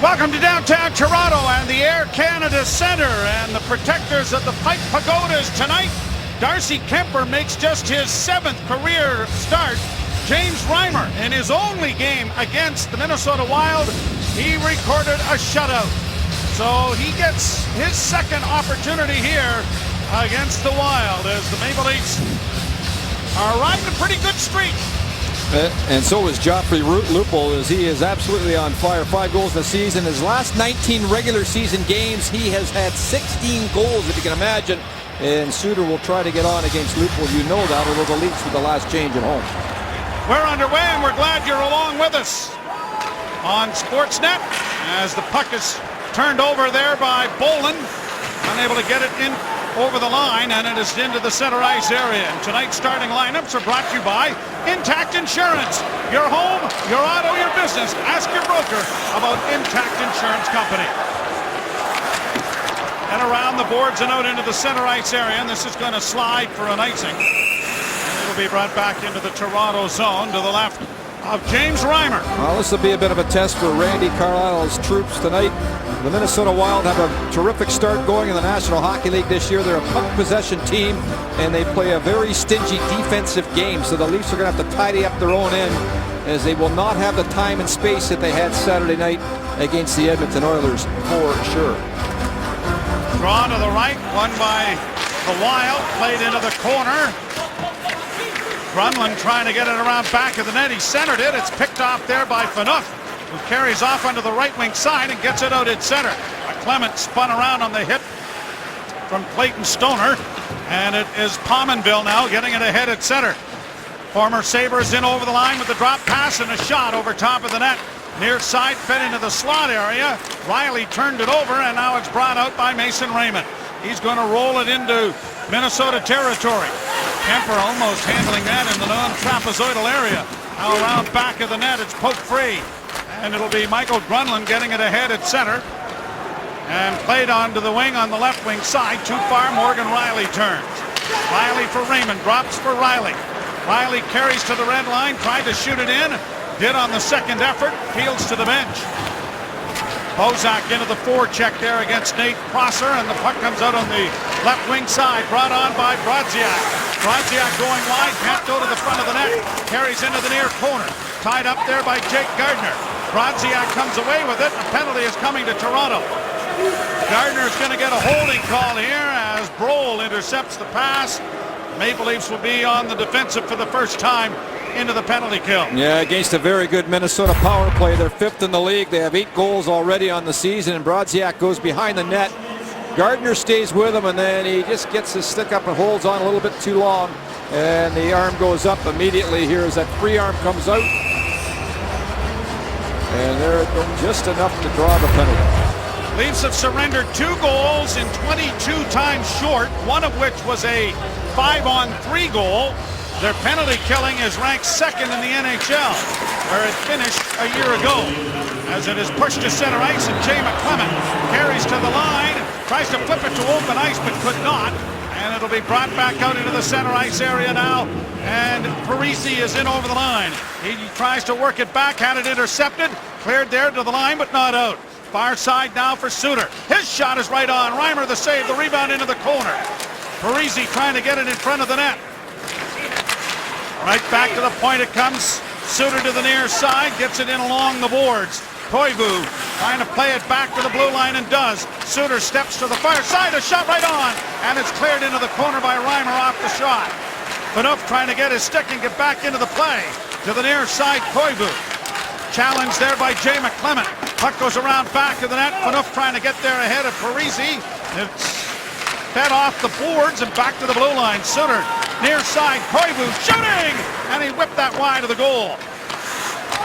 Welcome to downtown Toronto and the Air Canada Centre and the protectors of the Pike Pagodas tonight. Darcy Kemper makes just his 7th career start. James Reimer, in his only game against the Minnesota Wild, he recorded a shutout. So he gets his second opportunity here against the Wild as the Maple Leafs are riding a pretty good streak. And so is Joffrey Lupul, as he is absolutely on fire. 5 goals in the season. His last 19 regular season games, he has had 16 goals, if you can imagine. And Suter will try to get on against Lupul. You know that, although the Leafs with the last change at home. We're underway, and we're glad you're along with us on Sportsnet as the puck is turned over there by Bolin. Unable to get it in over the line, and it is into the center ice area. And tonight's starting lineups are brought to you by Intact Insurance. Your home, your auto, your business. Ask your broker about Intact Insurance Company. And around the boards and out into the center ice area, and this is going to slide for an icing. And it'll be brought back into the Toronto zone to the left of James Reimer. Well, this will be a bit of a test for Randy Carlyle's troops tonight. The Minnesota Wild have a terrific start going in the National Hockey League this year. They're a puck possession team, and they play a very stingy defensive game. So the Leafs are going to have to tidy up their own end, as they will not have the time and space that they had Saturday night against the Edmonton Oilers, for sure. Drawn to the right, won by the Wild, played into the corner. Grunland trying to get it around back of the net. He centered it. It's picked off there by Phaneuf, who carries off onto the right wing side and gets it out at center. Clement spun around on the hit from Clayton Stoner, and it is Pominville now getting it ahead at center. Former Sabres in over the line with the drop pass and a shot over top of the net. Near side, fed into the slot area. Riley turned it over, and now it's brought out by Mason Raymond. He's going to roll it into Minnesota territory. Kemper almost handling that in the non-trapezoidal area. Now around back of the net, it's poked free. And it'll be Michael Grunland getting it ahead at center. And played onto the wing on the left wing side. Too far, Morgan Riley turns. Riley for Raymond, drops for Riley. Riley carries to the red line, tried to shoot it in. Did on the second effort, fields to the bench. Bozak into the forecheck there against Nate Prosser, and the puck comes out on the left wing side, brought on by Brodziak. Brodziak going wide, can't go to the front of the net, carries into the near corner, tied up there by Jake Gardner. Brodziak comes away with it. A penalty is coming to Toronto. Gardner's going to get a holding call here as Brohl intercepts the pass. Maple Leafs will be on the defensive for the first time into the penalty kill. Yeah, against a very good Minnesota power play. They're 5th in the league. They have 8 goals already on the season, and Brodziak goes behind the net. Gardner stays with him, and then he just gets his stick up and holds on a little bit too long, and the arm goes up immediately here as that free arm comes out, and they're just enough to draw the penalty. Leafs have surrendered 2 goals in 22 times short, one of which was a 5-on-3 goal. Their penalty killing is ranked 2nd in the NHL, where it finished a year ago. As it is pushed to center ice, and Jay McClement carries to the line, tries to flip it to open ice, but could not. And it'll be brought back out into the center ice area now. And Parisi is in over the line. He tries to work it back, had it intercepted, cleared there to the line, but not out. Far side now for Suter. His shot is right on. Reimer the save, the rebound into the corner. Parisi trying to get it in front of the net. Right back to the point it comes. Suter to the near side, gets it in along the boards. Koivu trying to play it back to the blue line and does. Suter steps to the far side, a shot right on, and it's cleared into the corner by Reimer off the shot. Phaneuf trying to get his stick and get back into the play. To the near side, Koivu. Challenged there by Jay McClement. Puck goes around back of the net. Phaneuf trying to get there ahead of Parisi. It's fed off the boards and back to the blue line. Suter, near side, Koivu shooting! And he whipped that wide of the goal.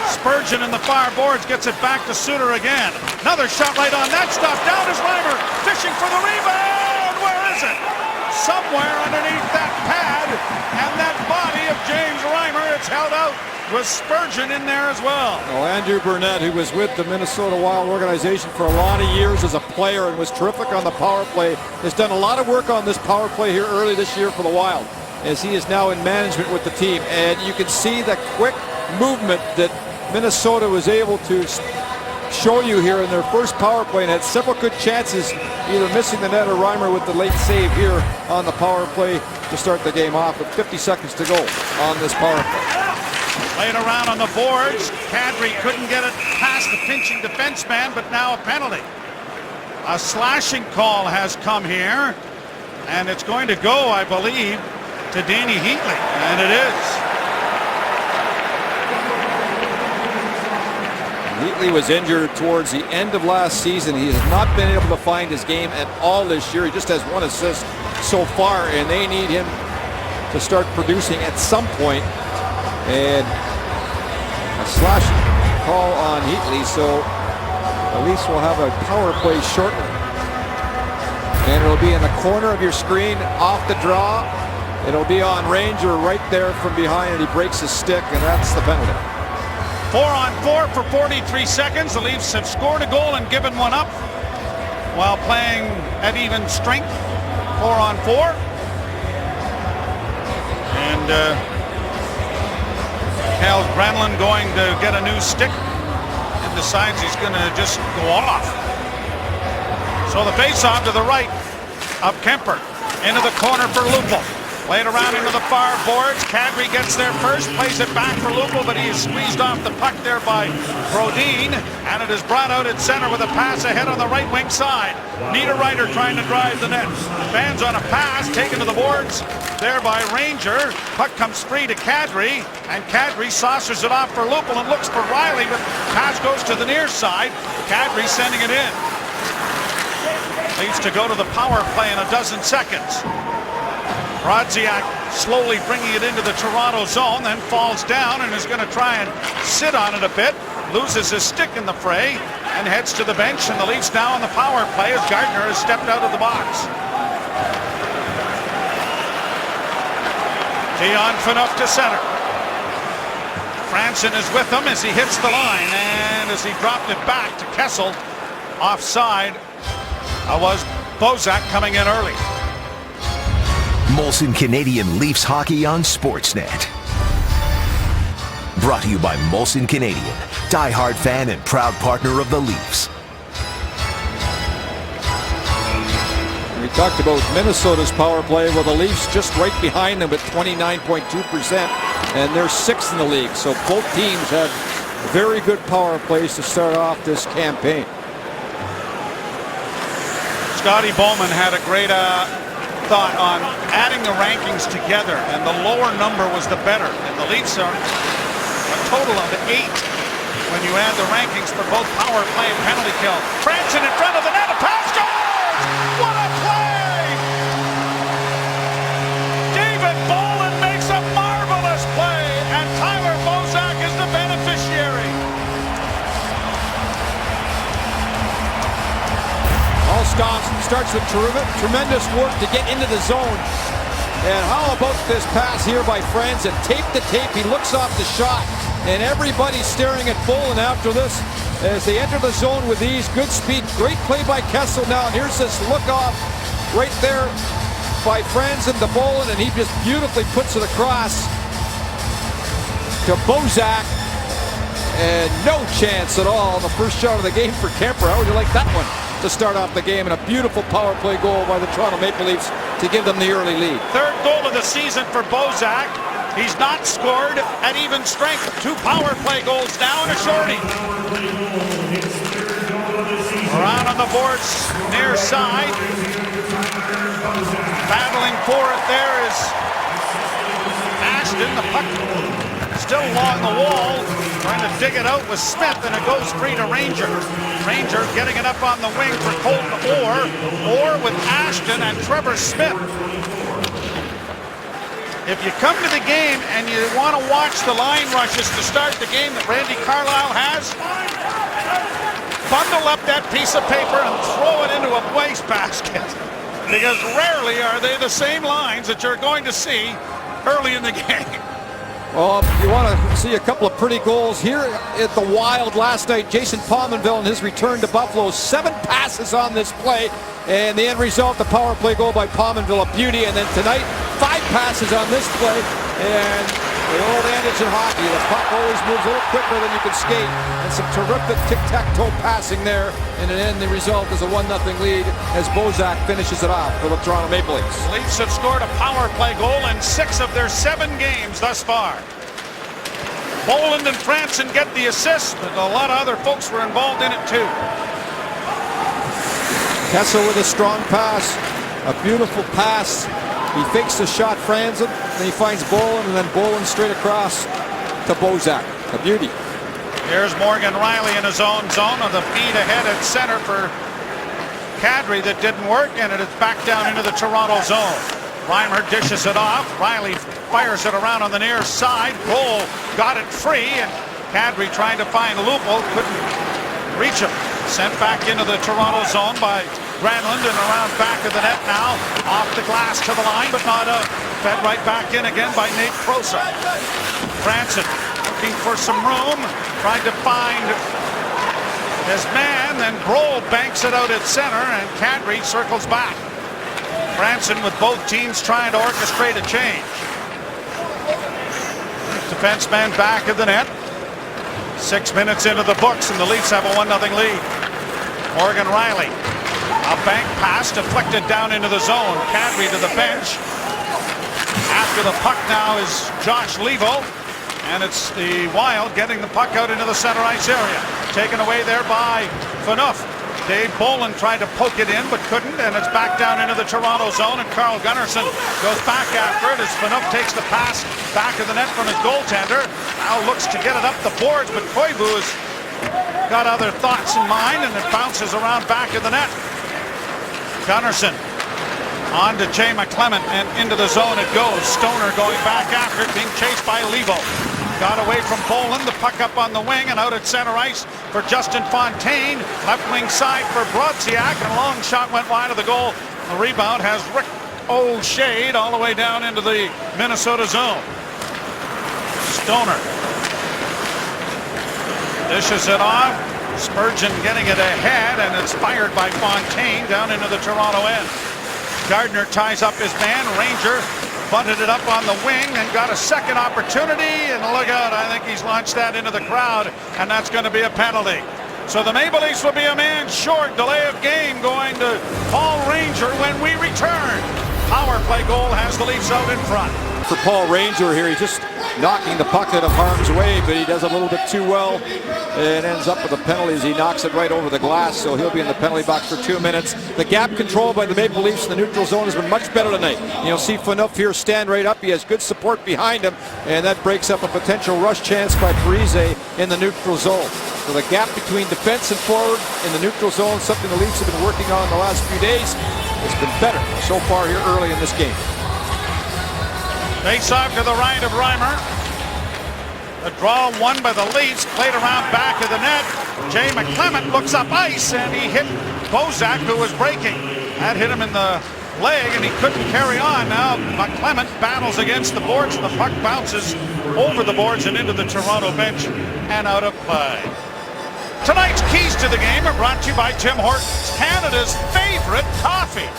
Spurgeon in the far boards gets it back to Suter again. Another shot right on that stuff. Down is Reimer, fishing for the rebound! Where is it? Somewhere underneath that pad, and that body of James Reimer, it's held out with Spurgeon in there as well. Well, Andrew Burnett, who was with the Minnesota Wild organization for a lot of years as a player and was terrific on the power play, has done a lot of work on this power play here early this year for the Wild, as he is now in management with the team. And you can see the quick movement that Minnesota was able to show you here in their first power play and had several good chances, either missing the net or Reimer with the late save here on the power play to start the game off with 50 seconds to go on this power play. Played around on the boards. Kadri couldn't get it past the pinching defenseman, but now a penalty. A slashing call has come here, and it's going to go, I believe, to Dany Heatley, and it is. Heatley was injured towards the end of last season. He has not been able to find his game at all this year. He just has 1 assist so far, and they need him to start producing at some point. And a slash call on Heatley, so at least we'll have a power play shortly. And it'll be in the corner of your screen, off the draw. It'll be on Ranger right there from behind, and he breaks his stick, and that's the penalty. 4-on-4 for 43 seconds. The Leafs have scored a goal and given one up while playing at even strength. 4-on-4. And Cal Granlund going to get a new stick and decides he's going to just go off. So the face-off to the right of Kemper. Into the corner for Lupul. Played around into the far boards. Kadri gets there first, plays it back for Lupul, but he is squeezed off the puck there by Brodin, and it is brought out at center with a pass ahead on the right wing side. Niederreiter trying to drive the net. Fans on a pass, taken to the boards there by Ranger. Puck comes free to Kadri, and Kadri saucers it off for Lupul and looks for Riley, but pass goes to the near side. Kadri sending it in. Leads to go to the power play in a dozen seconds. Brodziak slowly bringing it into the Toronto zone, then falls down and is going to try and sit on it a bit. Loses his stick in the fray and heads to the bench, and the Leafs now on the power play as Gardner has stepped out of the box. Dion Phaneuf to center. Franson is with him as he hits the line, and as he dropped it back to Kessel, offside was Bozak coming in early. Molson Canadian Leafs hockey on Sportsnet. Brought to you by Molson Canadian, die-hard fan and proud partner of the Leafs. We talked about Minnesota's power play. Well, the Leafs just right behind them at 29.2%, and they're 6th in the league. So both teams have very good power plays to start off this campaign. Scotty Bowman had a great thought on adding the rankings together, and the lower number was the better. And the Leafs are a total of 8 when you add the rankings for both power play and penalty kill. Franson in front of the net, a pass goes! What a play! David Bolland makes a marvelous play, and Tyler Bozak is the beneficiary. Starts with tremendous work to get into the zone. And how about this pass here by Franson? Tape to tape, he looks off the shot, and everybody's staring at Bolland after this as they enter the zone with ease. Good speed, great play by Kessel now, and here's this look off right there by Franson to Bolland, and he just beautifully puts it across to Bozak. And no chance at all on the first shot of the game for Kemper. How would you like that one to start off the game? And a beautiful power play goal by the Toronto Maple Leafs to give them the early lead. Third goal of the season for Bozak. He's not scored at even strength. 2 power play goals now and a shorty. Around on the boards near side. Battling for it there is Ashton. The puck still along the wall. Trying to dig it out with Smith, and it goes free to Ranger. Ranger getting it up on the wing for Colton Orr with Ashton and Trevor Smith. If you come to the game and you want to watch the line rushes to start the game that Randy Carlyle has, bundle up that piece of paper and throw it into a wastebasket. Because rarely are they the same lines that you're going to see early in the game. Well, you want to see a couple of pretty goals here at the Wild last night. Jason Pominville in his return to Buffalo, 7 passes on this play, and the end result, the power play goal by Pominville, a beauty. And then tonight, 5 passes on this play, and The old adage in hockey, the puck always moves a little quicker than you can skate, and some terrific tic-tac-toe passing there. And in the end, the result is a 1-0 lead as Bozak finishes it off for the Toronto Maple Leafs. Leafs have scored a power play goal in 6 of their 7 games thus far. Boland and Franson get the assist, but a lot of other folks were involved in it too. Kessel with a strong pass, a beautiful pass. He fakes the shot, Franson, and he finds Boland, and then Boland straight across to Bozak. A beauty. Here's Morgan Riley in his own zone on the feed ahead at center for Kadri that didn't work, and it is back down into the Toronto zone. Reimer dishes it off. Riley fires it around on the near side. Goal got it free, and Kadri trying to find Lupul, couldn't reach him. Sent back into the Toronto zone by Granlund, and around back of the net now. Off the glass to the line, but not out. Fed right back in again by Nate Prosser. Franson looking for some room, trying to find his man, then Grohl banks it out at center, and Kadri circles back. Franson with both teams trying to orchestrate a change. Defenseman back of the net. 6 minutes into the books, and the Leafs have a 1-0 lead. Morgan Riley. A bank pass deflected down into the zone. Kadri to the bench. After the puck now is Josh Leivo. And it's the Wild getting the puck out into the center ice area. Taken away there by Phaneuf. Dave Boland tried to poke it in but couldn't, and it's back down into the Toronto zone, and Carl Gunnarsson goes back after it as Phaneuf takes the pass back of the net from his goaltender. Now looks to get it up the boards, but Koivu has got other thoughts in mind, and it bounces around back of the net. Gunnarsson on to Jay McClement, and into the zone it goes. Stoner going back after it, being chased by Leivo. Got away from Boland, the puck up on the wing and out at center ice for Justin Fontaine. Left wing side for Brodziak, and a long shot went wide of the goal. The rebound has Rick O'Shea all the way down into the Minnesota zone. Stoner dishes it off. Spurgeon getting it ahead, and it's fired by Fontaine down into the Toronto end. Gardner ties up his man. Ranger bunted it up on the wing and got a second opportunity, and look out, I think he's launched that into the crowd, and that's going to be a penalty. So the Maple Leafs will be a man short. Delay of game going to Paul Ranger when we return. Power play goal has the Leafs out in front. For Paul Ranger here, he's just knocking the puck out of harm's way, but he does a little bit too well and ends up with a penalty as he knocks it right over the glass, so he'll be in the penalty box for 2 minutes. The gap control by the Maple Leafs in the neutral zone has been much better tonight. You'll see Phaneuf here stand right up. He has good support behind him, and that breaks up a potential rush chance by Parise in the neutral zone. So the gap between defense and forward in the neutral zone, something the Leafs have been working on the last few days, has been better so far here early in this game. Face off to the right of Reimer. The draw won by the Leafs, played around back of the net. Jay McClement looks up ice, and he hit Bozak, who was breaking. That hit him in the leg, and he couldn't carry on. Now McClement battles against the boards, and the puck bounces over the boards and into the Toronto bench and out of play. Tonight's keys to the game are brought to you by Tim Hortons, Canada's favorite coffee.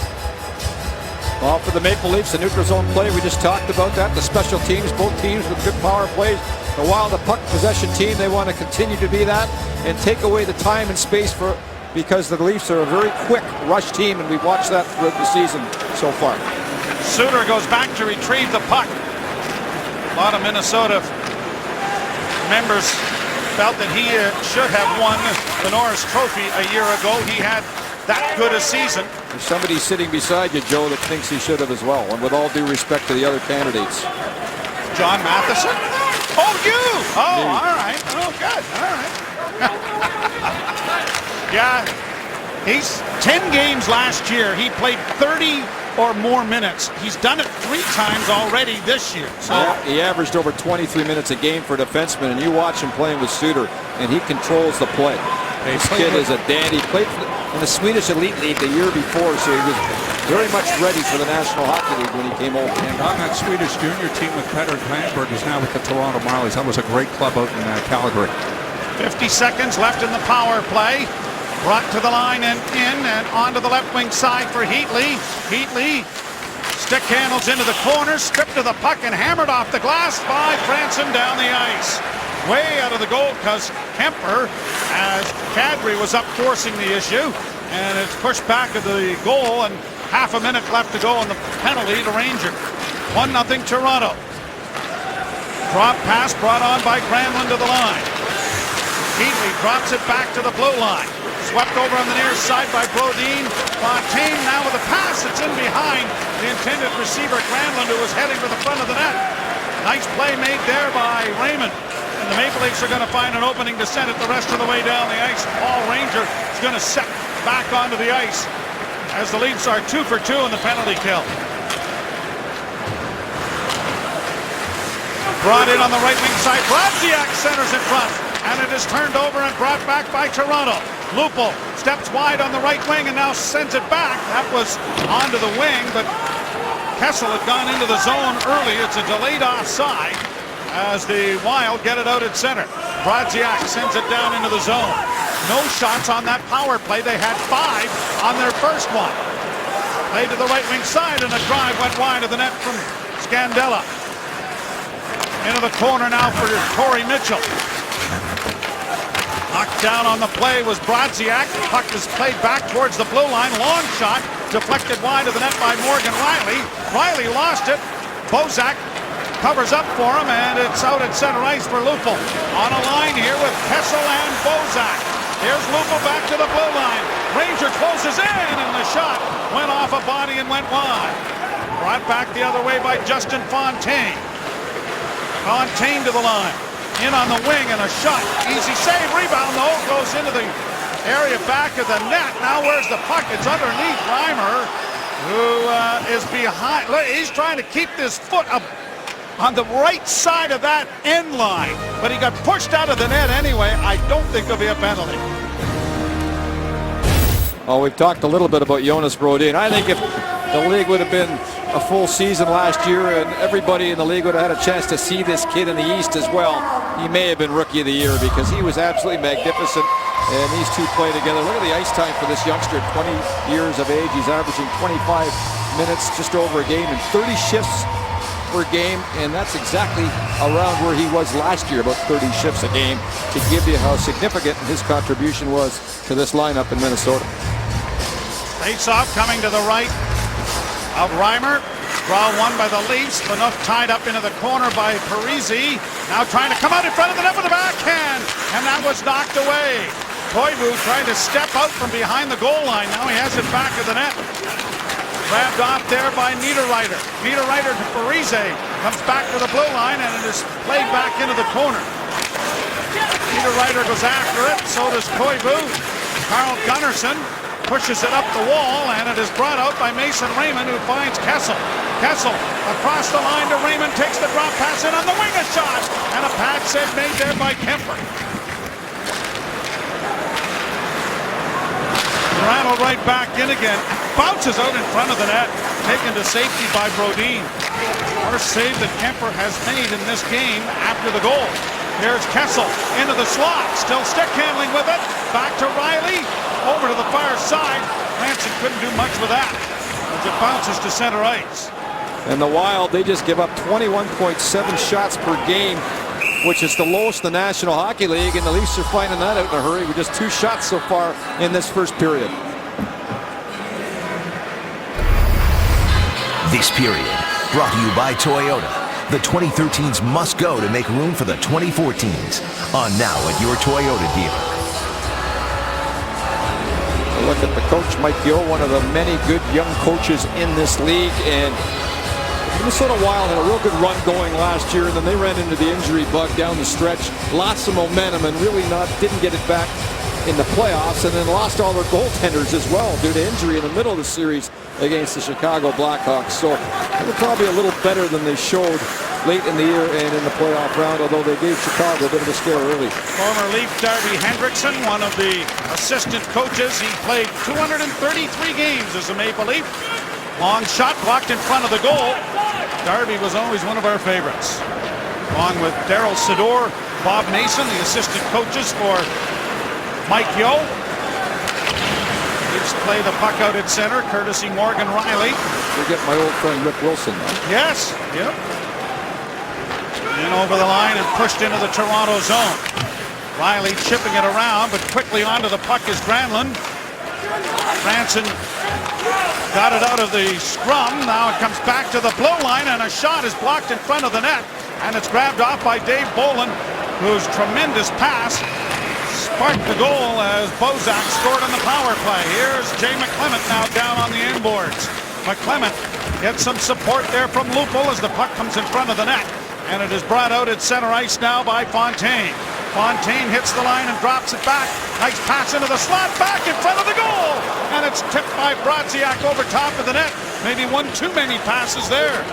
Well, for the Maple Leafs, the neutral zone play, we just talked about that. The special teams, both teams with good power plays. The Wild, a puck possession team, they want to continue to be that and take away the time and space because the Leafs are a very quick rush team, and we've watched that throughout the season so far. Suter goes back to retrieve the puck. A lot of Minnesota members felt that he should have won the Norris Trophy a year ago. He had that good a season. There's somebody sitting beside you, Joe, that thinks he should have as well, and with all due respect to the other candidates. John Matheson? Oh, you! Oh, all right. Oh, good. All right. Yeah, he's 10 games last year. He played 30 or more minutes. He's done it 3 times already this year. So yeah, he averaged over 23 minutes a game for a defenseman, and you watch him playing with Suter, and he controls the play. This kid is a dandy. He played in the Swedish Elite League the year before, so he was very much ready for the National Hockey League when he came over. And on that Swedish junior team with Petter Klingberg is now with the Toronto Marlies. That was a great club out in Calgary. 50 seconds left in the power play. Brought to the line and in and onto the left wing side for Heatley. Heatley Stick handles into the corner, stripped to the puck and hammered off the glass by Franson down the ice. Way out of the goal because Kemper, as Kadri was up forcing the issue, and it's pushed back to the goal, and half a minute left to go on the penalty to Ranger. 1-0 Toronto. Drop pass brought on by Granlund to the line. Heatley drops it back to the blue line. Swept over on the near side by Brodin. Fontaine now with a pass. It's in behind the intended receiver, Granlund, who was heading for the front of the net. Nice play made there by Raymond. And the Maple Leafs are going to find an opening to send it the rest of the way down the ice. Paul Ranger is going to set back onto the ice as the Leafs are 2 for 2 in the penalty kill. Brought in on the right wing side. Brodziak centers in front. And it is turned over and brought back by Toronto. Lupul steps wide on the right wing and now sends it back. That was onto the wing, but Kessel had gone into the zone early. It's a delayed offside as the Wild get it out at center. Brodziak sends it down into the zone. No shots on that power play. They had 5 on their first one. Played to the right wing side and a drive went wide of the net from Scandella. Into the corner now for Torrey Mitchell. Knocked down on the play was Brodziak. The puck is played back towards the blue line. Long shot deflected wide of the net by Morgan Rielly. Rielly lost it. Bozak covers up for him, and it's out at center ice for Lupul. On a line here with Kessel and Bozak. Here's Lupul back to the blue line. Ranger closes in, and the shot went off a body and went wide. Brought back the other way by Justin Fontaine. Fontaine to the line. In on the wing and a shot. Easy save. Rebound though. Goes into the area back of the net. Now where's the puck? It's underneath Reimer, who is behind. He's trying to keep this foot up on the right side of that end line. But he got pushed out of the net anyway. I don't think it'll be a penalty. Oh, we've talked a little bit about Jonas Brodin. I think if the league would have been a full season last year and everybody in the league would have had a chance to see this kid in the East as well, he may have been Rookie of the Year because he was absolutely magnificent. And these two play together. Look at the ice time for this youngster, 20 years of age. He's averaging 25 minutes just over a game and 30 shifts per game, and that's exactly around where he was last year, about 30 shifts a game, to give you how significant his contribution was to this lineup in Minnesota. Face-off coming to the right of Reimer. Draw won by the Leafs. Enough tied up into the corner by Parise. Now trying to come out in front of the net with a backhand, and that was knocked away. Koivu trying to step out from behind the goal line. Now he has it back of the net. Grabbed off there by Niederreiter. Niederreiter to Parise. Comes back to the blue line, and it is played back into the corner. Niederreiter goes after it. So does Koivu. Carl Gunnarsson pushes it up the wall, and it is brought out by Mason Raymond, who finds Kessel. Kessel across the line to Raymond, takes the drop pass in on the wing, a shot, and a pad save made there by Kemper. Rattled right back in again, bounces out in front of the net, taken to safety by Brodin. First save that Kemper has made in this game after the goal. Here's Kessel into the slot, still stick handling with it, back to Rielly, over to the far side. Hansen couldn't do much with that as it bounces to center ice. And the Wild, they just give up 21.7 shots per game, which is the lowest in the National Hockey League, and the Leafs are finding that out in a hurry with just 2 shots so far in this first period. This period brought to you by Toyota. The 2013s must go to make room for the 2014s. On now at your Toyota dealer. Look at the coach, Mike Yeo, one of the many good young coaches in this league. And the Minnesota Wild had a real good run going last year, and then they ran into the injury bug down the stretch. Lots of momentum and really didn't get it back in the playoffs, and then lost all their goaltenders as well due to injury in the middle of the series against the Chicago Blackhawks. So they were probably a little better than they showed late in the year and in the playoff round, although they gave Chicago a bit of a scare early. Former Leaf Darby Hendrickson, one of the assistant coaches. He played 233 games as a Maple Leaf. Long shot blocked in front of the goal. Darby was always one of our favorites. Along with Daryl Sador, Bob Mason, the assistant coaches for Mike Yeo. Leafs play the puck out at center, courtesy Morgan Rielly. forget my old friend Rick Wilson. Yes. Yep. In over the line and pushed into the Toronto zone. Riley chipping it around, but quickly onto the puck is Granlund. Franson got it out of the scrum. Now it comes back to the blue line, and a shot is blocked in front of the net. And it's grabbed off by Dave Bolland, whose tremendous pass sparked the goal as Bozak scored on the power play. Here's Jay McClement now down on the inboards. McClement gets some support there from Lupul as the puck comes in front of the net. And it is brought out at center ice now by Fontaine. Fontaine hits the line and drops it back. Nice pass into the slot, back in front of the goal. And it's tipped by Brodziak over top of the net. Maybe one too many passes there.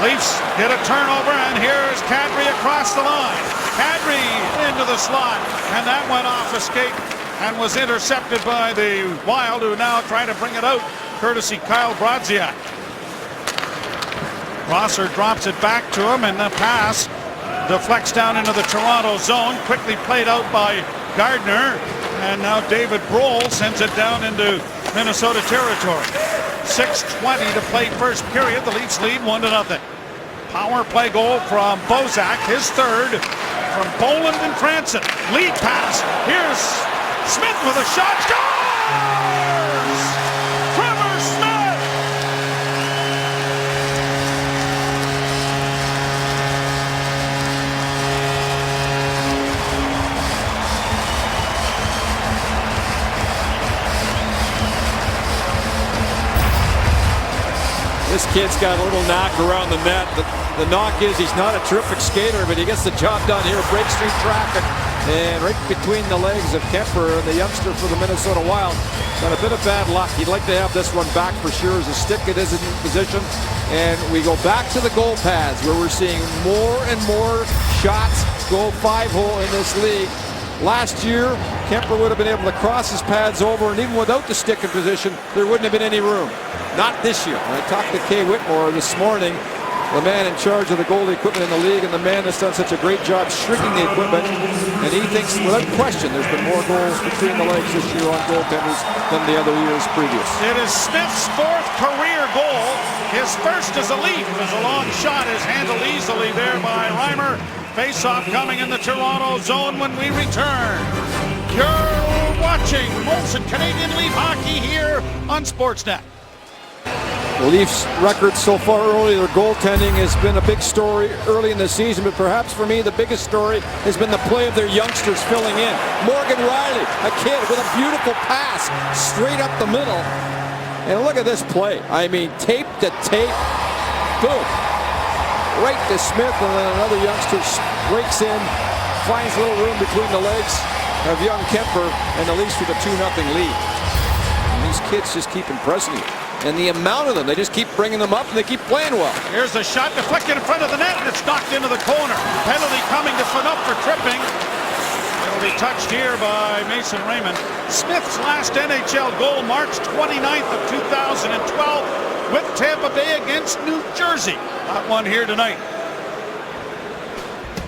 Leafs get a turnover, and here's Kadri across the line. Kadri into the slot, and that went off a skate and was intercepted by the Wild, who now try to bring it out, courtesy Kyle Brodziak. Rosser drops it back to him, and the pass deflects down into the Toronto zone, quickly played out by Gardner, and now David Brohl sends it down into Minnesota territory. 6:20 to play first period. The Leafs lead 1-0. Power play goal from Bozak, his third, from Bolland and Franson. Lead pass. Here's Smith with a shot. Scores! Trevor Smith! This kid's got a little knock around the net. The knock is he's not a terrific skater, but he gets the job done here. Breaks through traffic and right between the legs of Kemper, the youngster for the Minnesota Wild. Got a bit of bad luck. He'd like to have this one back for sure as a stick it is in position. And we go back to the goal pads where we're seeing more and more shots go 5-hole in this league. Last year, Kemper would have been able to cross his pads over, and even without the stick in position, there wouldn't have been any room. Not this year. I talked to Kay Whitmore this morning, the man in charge of the goalie equipment in the league, and the man that's done such a great job shrinking the equipment. And he thinks, without question, there's been more goals between the legs this year on goaltenders than the other years previous. It is Smith's fourth career goal. His first as a Leaf, as a long shot is handled easily there by Reimer. Face-off coming in the Toronto zone when we return. You're watching Molson Canadian Leaf Hockey here on Sportsnet. The Leafs' record so far early, their goaltending has been a big story early in the season, but perhaps for me the biggest story has been the play of their youngsters filling in. Morgan Riley, a kid with a beautiful pass straight up the middle. And look at this play. I mean, tape to tape, boom. Right to Smith, and then another youngster breaks in, finds a little room between the legs of young Kemper, and the Leafs with a 2-0 lead. And these kids just keep impressing you. And the amount of them, they just keep bringing them up, and they keep playing well. Here's a shot deflected in front of the net, and it's knocked into the corner. Penalty coming to Phaneuf for tripping. It'll be touched here by Mason Raymond. Smith's last NHL goal, March 29th of 2012. With Tampa Bay against New Jersey. Not one here tonight.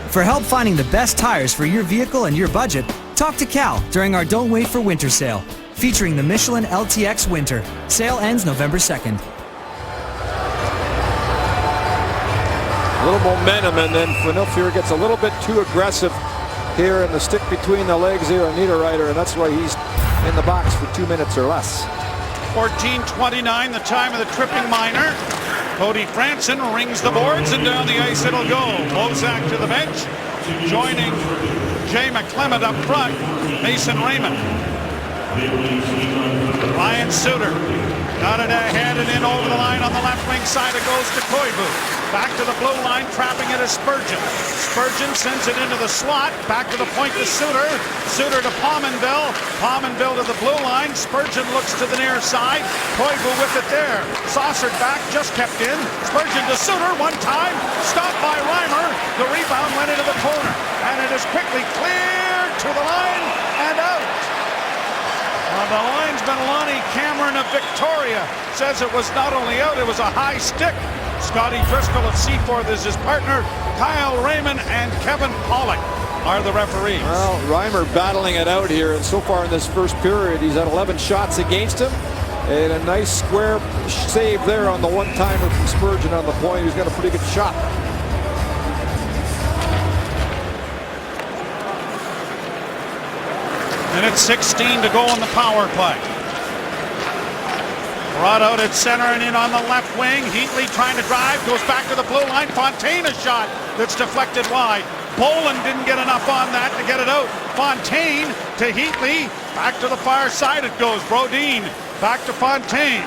For help finding the best tires for your vehicle and your budget, talk to Cal during our Don't Wait for Winter sale, featuring the Michelin LTX Winter. Sale ends November 2nd. A little momentum, and then Phaneuf here gets a little bit too aggressive here in the stick between the legs here on Niederreiter, and that's why he's in the box for 2 minutes or less. 14:29, the time of the tripping minor. Cody Franson rings the boards, and down the ice it'll go. Bozak to the bench, joining Jay McClement up front, Mason Raymond. Ryan Suter got it ahead and in over the line on the left wing side. It goes to Koivu. Back to the blue line, trapping it is Spurgeon. Spurgeon sends it into the slot. Back to the point to Suter. Suter to Pominville. Pominville to the blue line. Spurgeon looks to the near side. Koivu with it there. Saucered back, just kept in. Spurgeon to Suter one time. Stopped by Reimer. The rebound went into the corner. And it is quickly cleared to the line and out. The linesman Lonnie Cameron of Victoria says it was not only out, it was a high stick. Scotty Driscoll of Seaforth is his partner. Kyle Raymond and Kevin Pollock are the referees. Well, Reimer battling it out here, and so far in this first period, he's had 11 shots against him. And a nice square save there on the one-timer from Spurgeon on the point. He's got a pretty good shot. Minute 16 to go on the power play. Brought out at center and in on the left wing. Heatley trying to drive, goes back to the blue line. Fontaine a shot that's deflected wide. Boland didn't get enough on that to get it out. Fontaine to Heatley. Back to the far side it goes. Brodin back to Fontaine.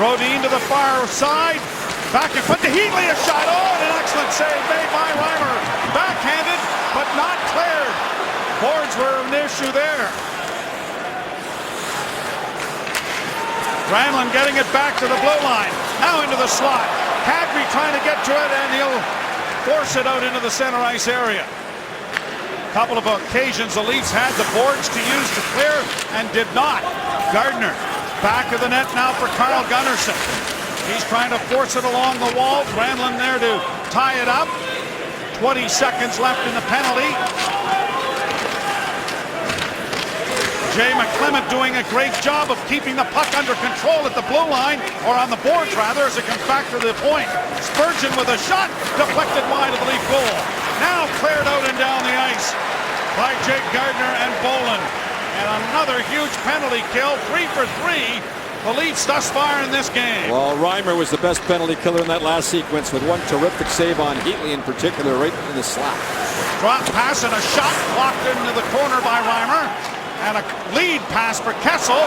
Brodin to the far side. Back and put to Heatley a shot. Oh, and an excellent save made by Reimer. Backhanded, but not cleared. Boards were an issue there. Granlund getting it back to the blue line. Now into the slot. Kadri trying to get to it, and he'll force it out into the center ice area. A couple of occasions the Leafs had the boards to use to clear and did not. Gardner back of the net now for Carl Gunnarsson. He's trying to force it along the wall. Granlund there to tie it up. 20 seconds left in the penalty. Jay McClement doing a great job of keeping the puck under control at the blue line, or on the boards rather, as it comes back to the point. Spurgeon with a shot, deflected wide of the Leaf goal. Now cleared out and down the ice by Jake Gardner and Boland. And another huge penalty kill, 3 for 3. The Leafs thus far in this game. Well, Reimer was the best penalty killer in that last sequence, with one terrific save on Heatley in particular, right in the slot. Drop pass and a shot blocked into the corner by Reimer. And a lead pass for Kessel,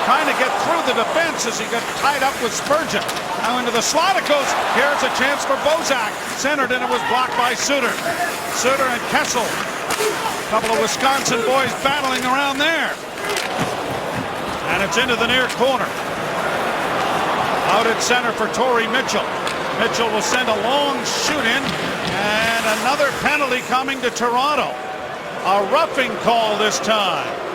trying to get through the defense as he got tied up with Spurgeon. Now into the slot it goes. Here's a chance for Bozak. Centered, and it was blocked by Suter. Suter and Kessel. A couple of Wisconsin boys battling around there. And it's into the near corner. Out at center for Torrey Mitchell. Mitchell will send a long shoot in. And another penalty coming to Toronto. A roughing call this time.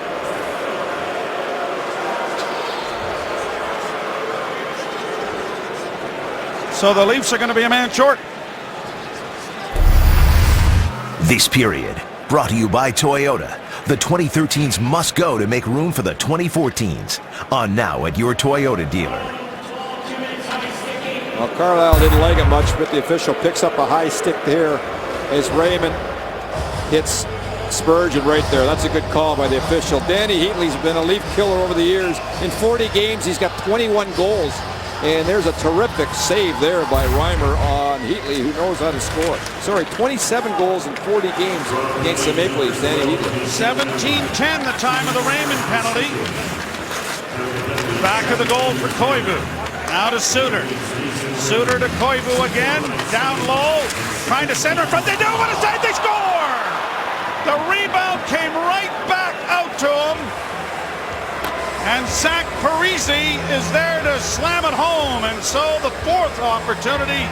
So the Leafs are going to be a man short. This period brought to you by Toyota. The 2013s must go to make room for the 2014s. On now at your Toyota dealer. Well, Carlisle didn't like it much, but the official picks up a high stick there as Raymond hits Spurgeon right there. That's a good call by the official. Danny Heatley's been a Leaf killer over the years. In 40 games, he's got 21 goals. And there's a terrific save there by Reimer on Heatley, who knows how to score. Sorry, 27 goals in 40 games against the Maple Leafs, Danny Heatley. 17-10 the time of the Raymond penalty. Back of the goal for Koivu. Now to Suter. Suter to Koivu again. Down low. Trying to center in front. They do. What a save. They score! The rebound came right back out to him. And Zach Parise is there to slam it home. And so the fourth opportunity.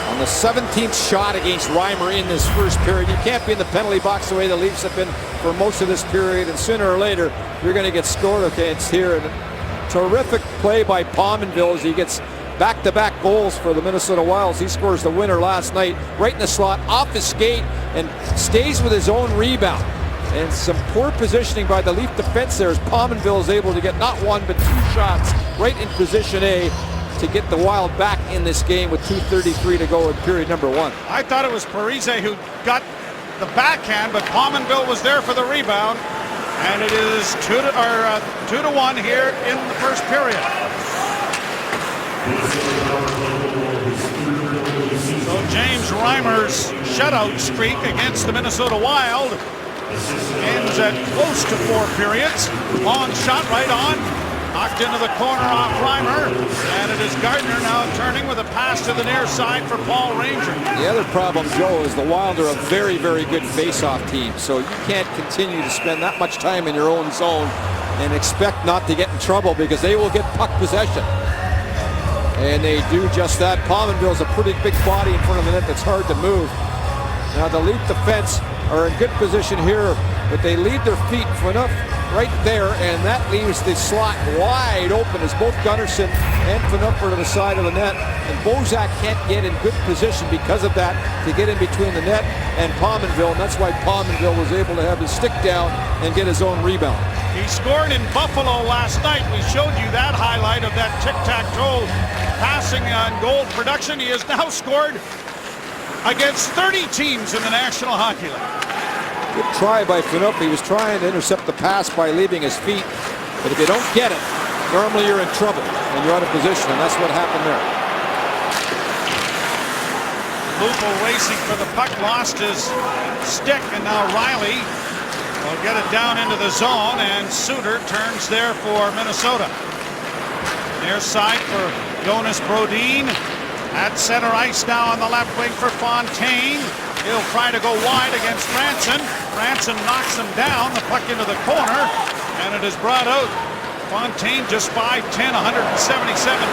On the 17th shot against Reimer in this first period. You can't be in the penalty box the way the Leafs have been for most of this period. And sooner or later, you're going to get scored against here. And terrific play by Pominville as he gets back-to-back goals for the Minnesota Wild. He scores the winner last night right in the slot off his skate and stays with his own rebound. And some poor positioning by the Leaf defense there as Pominville is able to get not one but 2 shots right in position A to get the Wild back in this game with 2:33 to go in period number 1. I thought it was Parise who got the backhand, but Pominville was there for the rebound. And it is 2-1 here in the first period. So James Reimer's shutout streak against the Minnesota Wild ends at close to 4 periods. Long shot right on. Knocked into the corner off Reimer. And it is Gardner now turning with a pass to the near side for Paul Ranger. The other problem, Joe, is the Wild are a very, very good face-off team. So you can't continue to spend that much time in your own zone and expect not to get in trouble, because they will get puck possession. And they do just that. Pominville's a pretty big body in front of the net that's hard to move. Now the Leaf defense are in good position here but they leave their feet enough right there, and that leaves the slot wide open as both Gunnarsson and Phaneuf are to the side of the net, and Bozak can't get in good position because of that to get in between the net and Pominville, and that's why Pominville was able to have his stick down and get his own rebound. He scored in Buffalo last night. We showed you that highlight of that tic-tac-toe passing and goal production. He has now scored against 30 teams in the National Hockey League. Good try by Phaneuf. He was trying to intercept the pass by leaving his feet, but if you don't get it, normally you're in trouble when you're out of position, and that's what happened there. Lupo racing for the puck, lost his stick, and now Riley will get it down into the zone, and Suter turns there for Minnesota. Near side for Jonas Brodin. At center ice now on the left wing for Fontaine. He'll try to go wide against Franson. Franson knocks him down, the puck into the corner, and it is brought out. Fontaine just 5'10", 177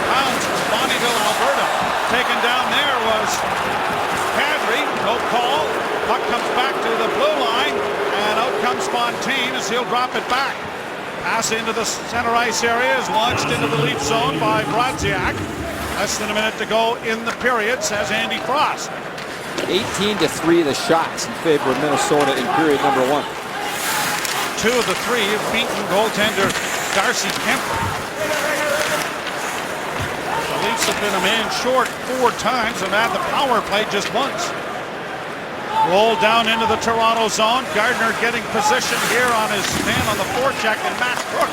pounds from Bonnyville, Alberta. Taken down there was Kadri, no call. Puck comes back to the blue line, and out comes Fontaine as he'll drop it back. Pass into the center ice area is launched into the Leaf zone by Brodziak. Less than a minute to go in the period, says Andy Frost. 18-3 the shots in favor of Minnesota in period number 1. 2 of the 3 have beaten goaltender Darcy Kemper. The Leafs have been a man short 4 times and had the power play just once. Roll down into the Toronto zone. Gardner getting position here on his man on the forecheck, and Matt Cook.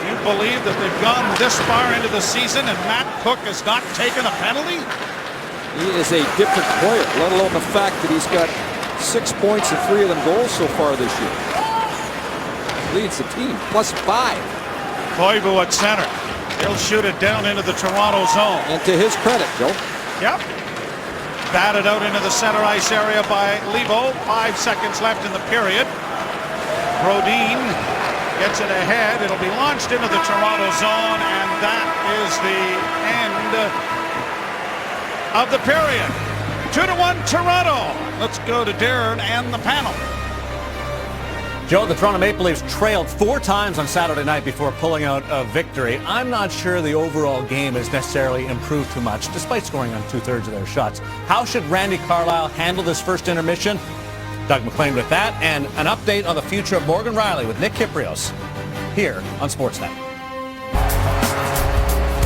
You believe that they've gone this far into the season and Matt Cook has not taken a penalty? He is a different player, let alone the fact that he's got 6 points and 3 of them goals so far this year. Leads the team, +5. Koivu at center. He'll shoot it down into the Toronto zone. And to his credit, Joe. Yep. Batted out into the center ice area by Lebo. 5 seconds left in the period. Brodin gets it ahead. It'll be launched into the Toronto zone, and that is the end of the period. 2-1 Toronto. Let's go to Darren and the panel. Joe, the Toronto Maple Leafs trailed 4 times on Saturday night before pulling out a victory. I'm not sure the overall game has necessarily improved too much, despite scoring on 2/3 of their shots. How should Randy Carlyle handle this first intermission? Doug McLean with that, and an update on the future of Morgan Rielly with Nick Kypreos here on Sportsnet.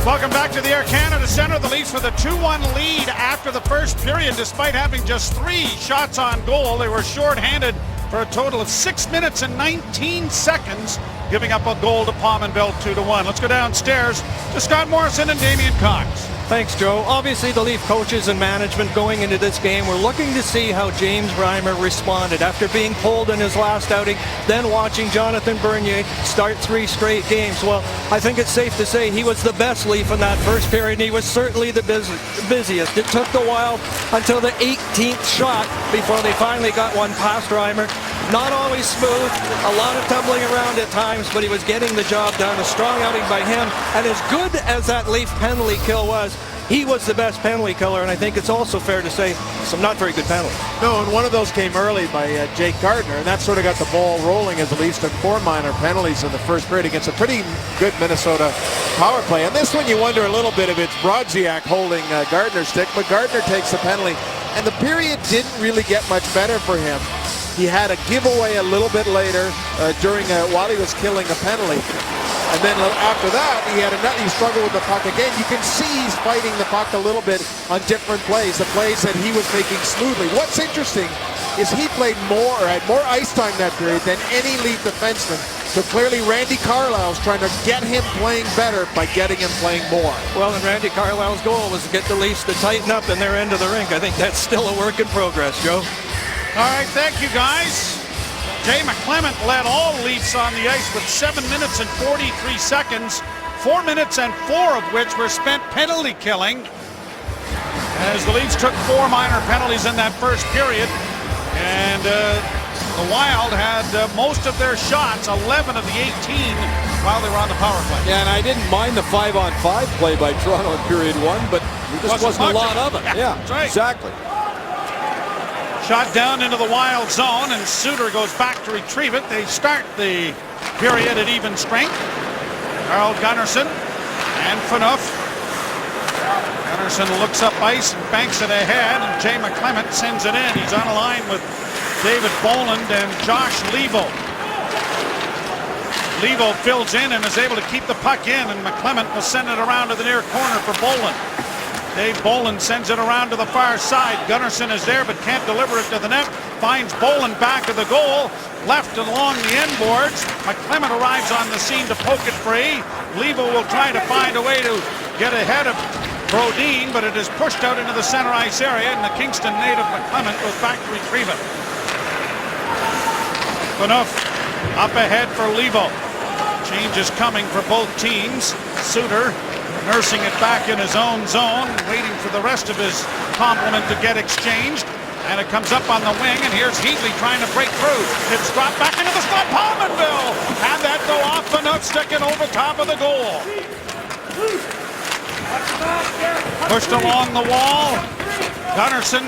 Welcome back to the Air Canada Centre. The Leafs with a 2-1 lead after the first period, despite having just 3 shots on goal. They were shorthanded for a total of 6 minutes and 19 seconds, giving up a goal to Pominville 2-1. Let's go downstairs to Scott Morrison and Damian Cox. Thanks, Joe. Obviously, the Leaf coaches and management going into this game were looking to see how James Reimer responded after being pulled in his last outing, then watching Jonathan Bernier start 3 straight games. Well, I think it's safe to say he was the best Leaf in that first period, and he was certainly the busiest. It took a while until the 18th shot before they finally got one past Reimer. Not always smooth, a lot of tumbling around at times, but he was getting the job done. A strong outing by him, and as good as that Leaf penalty kill was, he was the best penalty killer, and I think it's also fair to say some not very good penalties. No, and one of those came early by Jake Gardner, and that sort of got the ball rolling as the Leafs took 4 minor penalties in the first period against a pretty good Minnesota power play. And this one you wonder a little bit if it's Brodziak holding Gardner's stick, but Gardner takes the penalty, and the period didn't really get much better for him. He had a giveaway a little bit later while he was killing a penalty. And then after that, he struggled with the puck again. You can see he's fighting the puck a little bit on different plays, the plays that he was making smoothly. What's interesting is he played more, or had more ice time that period than any Leaf defenseman. So clearly Randy Carlyle's trying to get him playing better by getting him playing more. Well, and Randy Carlyle's goal was to get the Leafs to tighten up in their end of the rink. I think that's still a work in progress, Joe. All right, thank you, guys. Jay McClement led all Leafs on the ice with 7 minutes and 43 seconds, 4 minutes and 4 of which were spent penalty killing, as the Leafs took 4 minor penalties in that first period. And the Wild had most of their shots, 11 of the 18, while they were on the power play. Yeah, and I didn't mind the 5-on-5 play by Toronto in period 1, but there just wasn't a lot of it. Yeah, that's right. Exactly. Shot down into the Wild zone, and Suter goes back to retrieve it. They start the period at even strength. Carl Gunnarsson and Phaneuf. Gunnarsson looks up ice and banks it ahead, and Jay McClement sends it in. He's on a line with David Boland and Josh Leivo. Leivo fills in and is able to keep the puck in, and McClement will send it around to the near corner for Boland. Dave Boland sends it around to the far side. Gunnarsson is there but can't deliver it to the net. Finds Boland back to the goal. Left and along the end boards. McClement arrives on the scene to poke it free. Leivo will try to find a way to get ahead of Brodin, but it is pushed out into the center ice area, and the Kingston native McClement goes back to retrieve it. Phaneuf up ahead for Leivo. Change is coming for both teams. Suter nursing it back in his own zone, waiting for the rest of his complement to get exchanged. And it comes up on the wing, and here's Heatley trying to break through. It's dropped back into the slot. Palmenville had that go off, Phaneuf sticking over top of the goal. Pushed along the wall. Gunnarsson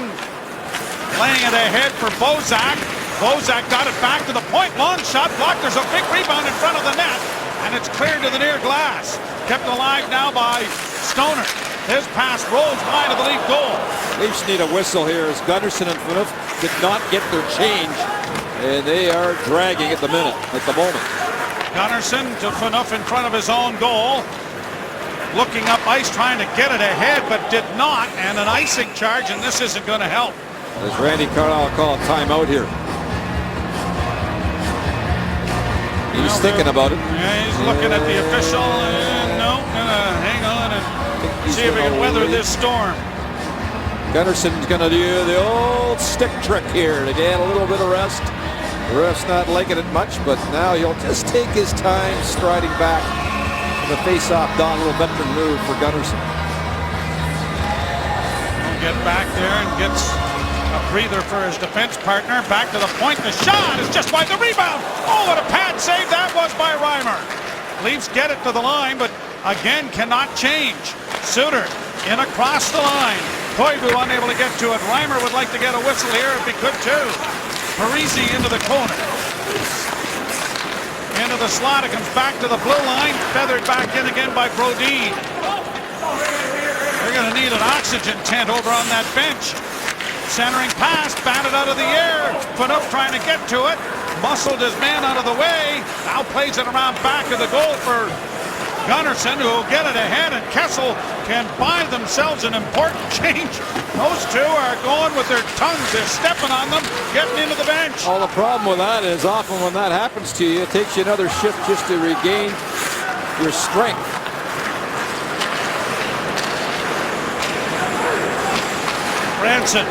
laying it ahead for Bozak. Bozak got it back to the point. Long shot blocked. There's a big rebound in front of the net, and it's cleared to the near glass. Kept alive now by Stoner. His pass rolls wide of the Leaf goal. Leafs need a whistle here as Gunnarsson and Phaneuf did not get their change, and they are dragging at the moment. Gunnarsson to Phaneuf in front of his own goal. Looking up ice, trying to get it ahead, but did not, and an icing charge, and this isn't going to help. As Randy Carlyle call a timeout here. He's thinking about it. Yeah, he's looking at the official. No, gonna hang on and see if he can weather this storm. Gunnarson's going to do the old stick trick here to get a little bit of rest. The ref's not liking it much, but now he'll just take his time striding back. The face-off, Don, a little veteran move for Gunnarsson. He'll get back there and gets a breather for his defense partner. Back to the point. The shot is just wide. The rebound. Oh, what a pad save that was by Reimer. Leafs get it to the line, but again cannot change. Suter in across the line. Koivu unable to get to it. Reimer would like to get a whistle here if he could too. Parisi into the corner. Into the slot. It comes back to the blue line. Feathered back in again by Brodin. They're going to need an oxygen tent over on that bench. Centering pass, batted out of the air. Phaneuf trying to get to it. Muscled his man out of the way. Now plays it around back of the goal for Gunnarsson, who will get it ahead, and Kessel can buy themselves an important change. Those two are going with their tongues. They're stepping on them, getting into the bench. Well, the problem with that is often when that happens to you, it takes you another shift just to regain your strength. Branson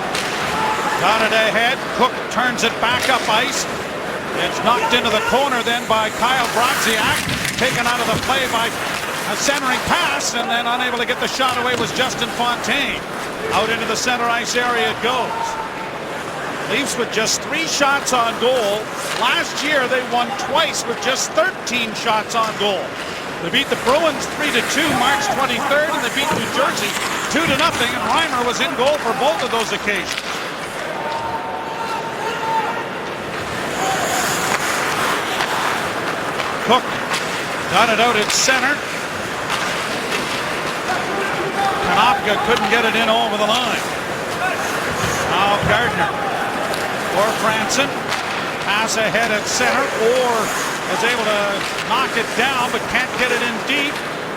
got it ahead. Cook turns it back up ice. It's knocked into the corner then by Kyle Brodziak. Taken out of the play by a centering pass, and then unable to get the shot away was Justin Fontaine. Out into the center ice area it goes. Leafs with just 3 shots on goal. Last year they won twice with just 13 shots on goal. They beat the Bruins 3-2 March 23rd, and they beat New Jersey 2-0, and Reimer was in goal for both of those occasions. Cook got it out at center. Konopka couldn't get it in over the line. Now Gardner or Franson. Pass ahead at center, or is able to knock it down but can't get it in deep,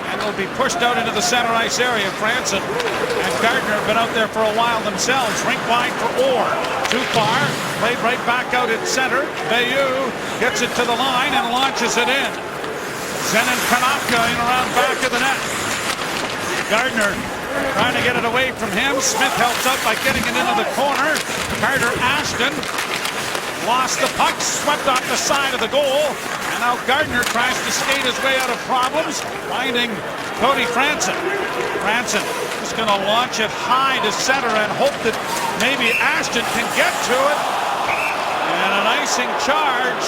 and will be pushed out into the center ice area. Franson and Gardner have been out there for a while themselves. Rink wide for Orr. Too far. Played right back out at center. Bayou gets it to the line and launches it in. Sending Konopka in around back of the net. Gardner trying to get it away from him. Smith helps out by getting it into the corner. Carter Ashton lost the puck, swept off the side of the goal, and now Gardner tries to skate his way out of problems, finding Cody Franson. Franson is going to launch it high to center and hope that maybe Ashton can get to it. And an icing charge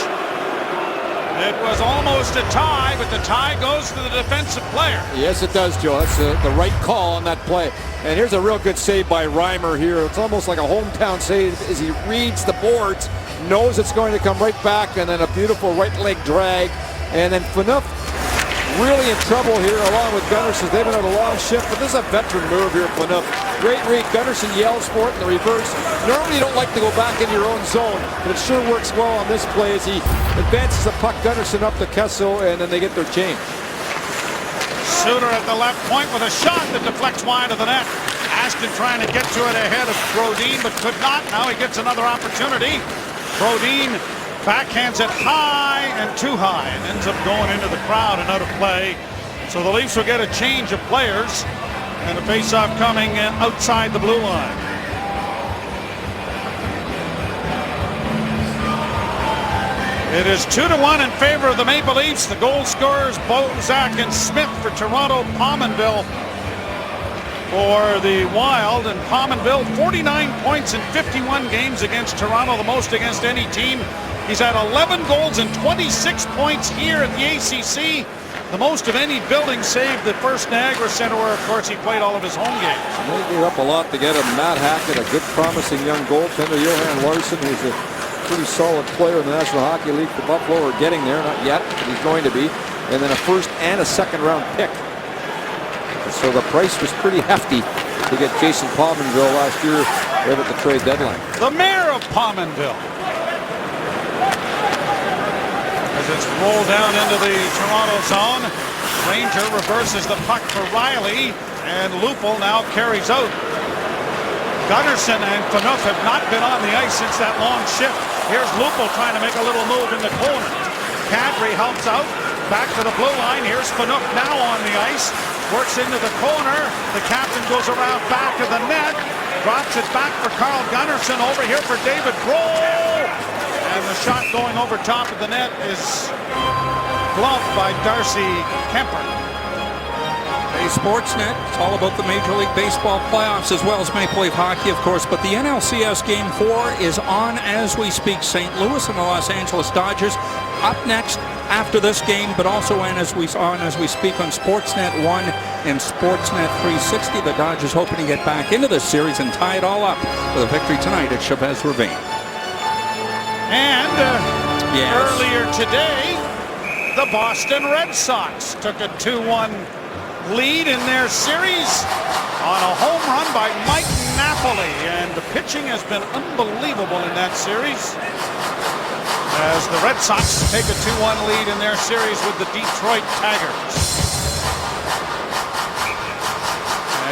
It was almost a tie, but the tie goes to the defensive player. Yes, it does, Joe. That's the right call on that play. And here's a real good save by Reimer here. It's almost like a hometown save as he reads the boards, knows it's going to come right back, and then a beautiful right leg drag. And then Phaneuf really in trouble here along with Gunnarsson. They've been on a long shift, but this is a veteran move here, Phaneuf. Great read. Gunnarsson yells for it in the reverse. Normally you don't like to go back in your own zone, but it sure works well on this play as he advances the puck, Gunnarsson up to Kessel, and then they get their change. Suter at the left point with a shot that deflects wide of the net. Aston trying to get to it ahead of Brodin, but could not. Now he gets another opportunity. Brodin backhands it high and too high and ends up going into the crowd and out of play. So the Leafs will get a change of players and a face-off coming outside the blue line. It is 2-1 in favor of the Maple Leafs. The goal scorers, Bozak and Smith for Toronto. Pominville for the Wild. And Pominville, 49 points in 51 games against Toronto, the most against any team. He's had 11 goals and 26 points here at the ACC. The most of any building, save the first Niagara Center, where, of course, he played all of his home games. They gave up a lot to get him. Matt Hackett, a good, promising young goaltender. Johan Larsson, who's a pretty solid player in the National Hockey League for Buffalo, are getting there. Not yet, but he's going to be. And then a first and a second-round pick. So the price was pretty hefty to get Jason Pominville last year right at the trade deadline. The mayor of Pominville. As it's rolled down into the Toronto zone, Ranger reverses the puck for Riley, and Lupul now carries out. Gunnarsson and Phaneuf have not been on the ice since that long shift. Here's Lupul trying to make a little move in the corner. Kadri helps out, back to the blue line. Here's Phaneuf now on the ice, works into the corner. The captain goes around back of the net, drops it back for Carl Gunnarsson, over here for David Brohl. And the shot going over top of the net is bluffed by Darcy Kemper. Hey, Sportsnet, it's all about the Major League Baseball playoffs as well as Maple Leaf Hockey, of course. But the NLCS Game 4 is on as we speak. St. Louis and the Los Angeles Dodgers up next after this game, but also as we speak on Sportsnet 1 and Sportsnet 360. The Dodgers hoping to get back into this series and tie it all up with a victory tonight at Chavez Ravine. And earlier today, the Boston Red Sox took a 2-1 lead in their series on a home run by Mike Napoli. And the pitching has been unbelievable in that series, as the Red Sox take a 2-1 lead in their series with the Detroit Tigers.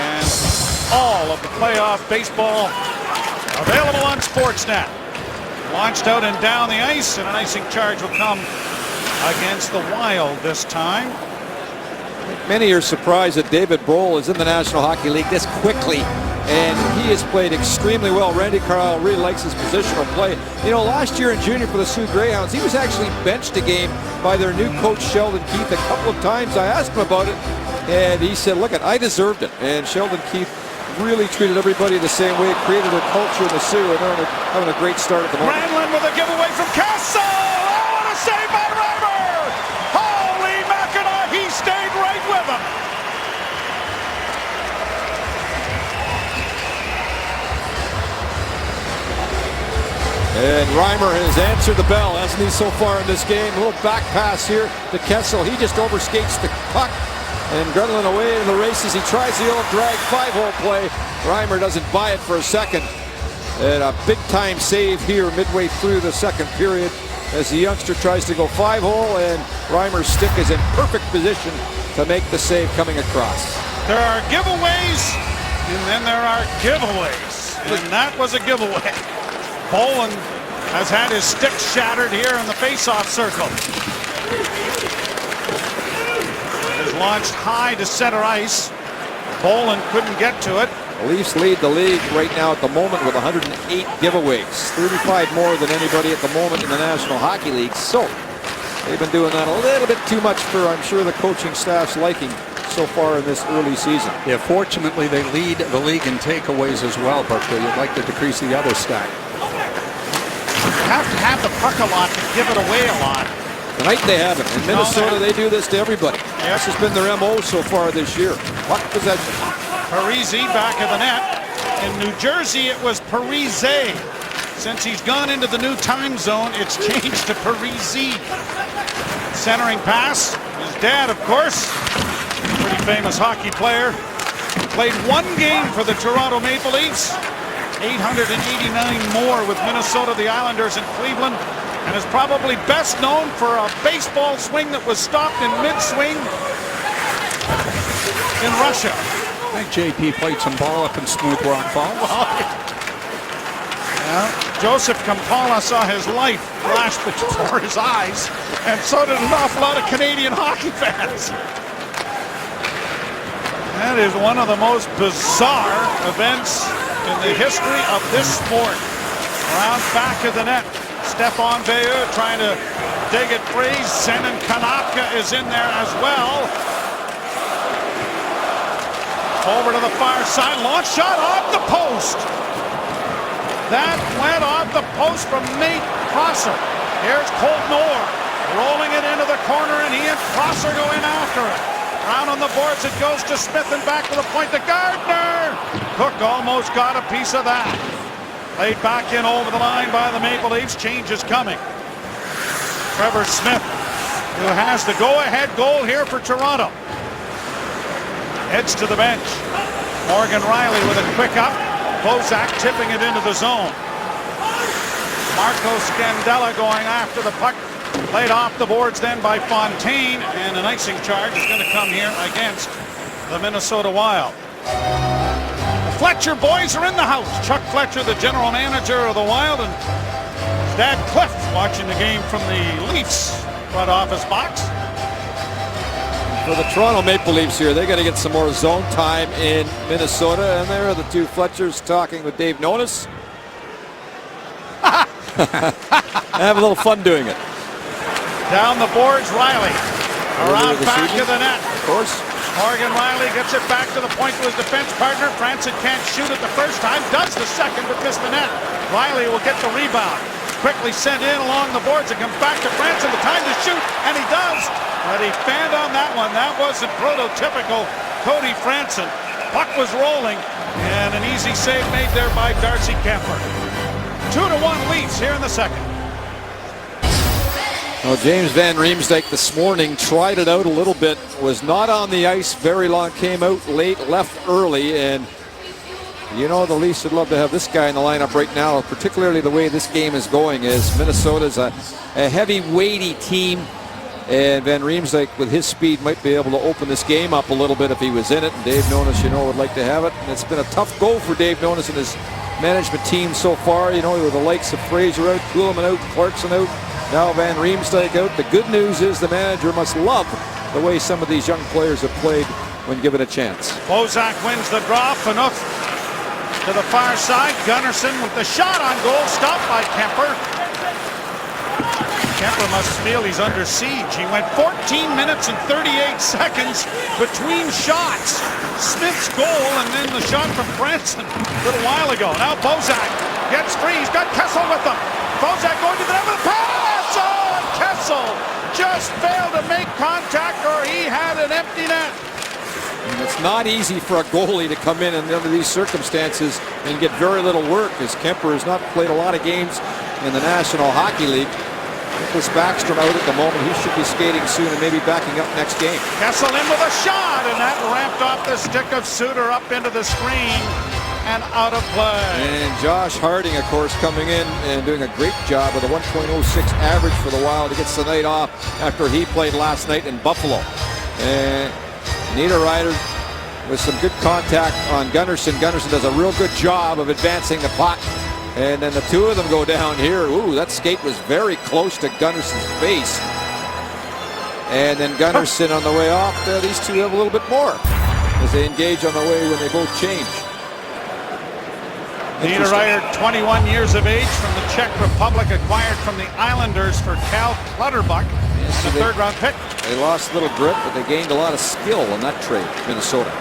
And all of the playoff baseball available on Sportsnet. Launched out and down the ice, and an icing charge will come against the Wild this time. Many are surprised that David Brohl is in the National Hockey League this quickly, and he has played extremely well. Randy Carlyle really likes his positional play. You know, last year in junior for the Sioux Greyhounds, he was actually benched a game by their new coach Sheldon Keefe a couple of times. I asked him about it, and he said, look, I deserved it. And Sheldon Keefe really treated everybody the same way, created a culture in the Sioux, and they're having a great start at the moment. Granlund with a giveaway from Kessel! Oh, what a save by Reimer! Holy Mackinac, he stayed right with him! And Reimer has answered the bell, hasn't he, so far in this game? A little back pass here to Kessel. He just overskates the puck. And Granlund away in the races. He tries the old drag 5-hole play. Reimer doesn't buy it for a second. And a big-time save here midway through the second period as the youngster tries to go 5-hole, and Reimer's stick is in perfect position to make the save coming across. There are giveaways, and then there are giveaways. And that was a giveaway. Boland has had his stick shattered here in the face-off circle. Launched high to center ice. Boland couldn't get to it. The Leafs lead the league right now at the moment with 108 giveaways. 35 more than anybody at the moment in the National Hockey League. So they've been doing that a little bit too much for, I'm sure, the coaching staff's liking so far in this early season. Yeah, fortunately they lead the league in takeaways as well, but you'd like to decrease the other stat. You have to have the puck a lot to give it away a lot. Tonight they haven't. In Minnesota, they do this to everybody. Yep. This has been their MO so far this year. Puck possession. Parise back of the net. In New Jersey, it was Parise. Since he's gone into the new time zone, it's changed to Parise. Centering pass. His dad, of course, pretty famous hockey player. Played one game for the Toronto Maple Leafs. 889 more with Minnesota, the Islanders, and Cleveland. And is probably best known for a baseball swing that was stopped in mid-swing in Russia. I think JP played some ball up in Smooth Rock Falls. Yeah. Joseph Kampala saw his life flash before his eyes, and so did an awful lot of Canadian hockey fans. That is one of the most bizarre events in the history of this sport. Around back of the net, Stefan Veilleux trying to dig it free. Zenon Konopka is in there as well. Over to the far side, launch shot off the post. That went off the post from Nate Prosser. Here's Colton Orr rolling it into the corner, and he and Prosser go in after it. Round on the boards, it goes to Smith and back to the point to Gardner. Cook almost got a piece of that. Laid back in over the line by the Maple Leafs. Change is coming. Trevor Smith, who has the go-ahead goal here for Toronto, heads to the bench. Morgan Riley with a quick up. Bozak tipping it into the zone. Marco Scandella going after the puck. Played off the boards then by Fontaine, and an icing charge is going to come here against the Minnesota Wild. The Fletcher boys are in the house. Chuck Fletcher, the general manager of the Wild, and his dad Cliff watching the game from the Leafs front office box. For the Toronto Maple Leafs here, they got to get some more zone time in Minnesota, and there are the two Fletchers talking with Dave Nonis. Have a little fun doing it. Down the boards, Riley. Around back of the net. Of course. Morgan Riley gets it back to the point to his defense partner. Franson can't shoot it the first time. Does the second, but missed the net. Riley will get the rebound. Quickly sent in along the boards. It comes back to Franson. The time to shoot, and he does. But he fanned on that one. That wasn't prototypical Cody Franson. Puck was rolling, and an easy save made there by Darcy Kemper. 2-1 Leafs here in the second. Well, James Van Riemsdyk this morning tried it out a little bit. Was not on the ice very long. Came out late, left early, and you know the Leafs would love to have this guy in the lineup right now, particularly the way this game is going. Is Minnesota's a heavy, weighty team. And Van Riemsdyk, with his speed, might be able to open this game up a little bit if he was in it. And Dave Nonis, you know, would like to have it. And it's been a tough go for Dave Nonis and his management team so far. You know, with the likes of Fraser out, Kuhlman out, Clarkson out, now Van Riemsdyk out. The good news is the manager must love the way some of these young players have played when given a chance. Bozak wins the draw. Phaneuf to the far side. Gunnarsson with the shot on goal, stopped by Kemper. Kemper must feel he's under siege. He went 14 minutes and 38 seconds between shots. Smith's goal and then the shot from Franson a little while ago. Now Bozak gets free. He's got Kessel with him. Bozak going to the net with a pass. Oh, and Kessel just failed to make contact, or he had an empty net. And it's not easy for a goalie to come in and under these circumstances and get very little work, as Kemper has not played a lot of games in the National Hockey League. Nicholas Backstrom out at the moment. He should be skating soon and maybe backing up next game. Kessel in with a shot, and that ramped off the stick of Suter up into the screen and out of play. And Josh Harding, of course, coming in and doing a great job with a 1.06 average for the Wild. He gets the night off after he played last night in Buffalo. And Niederreiter with some good contact on Gunnarsson. Gunnarsson does a real good job of advancing the puck. And then the two of them go down here. Ooh, that skate was very close to Gunnarsson's face. And then Gunnarsson on the way off. These two have a little bit more as they engage on the way when they both change. Niederreiter, 21 years of age, from the Czech Republic, acquired from the Islanders for Cal Clutterbuck, the third-round pick. They lost a little grip, but they gained a lot of skill in that trade, Minnesota.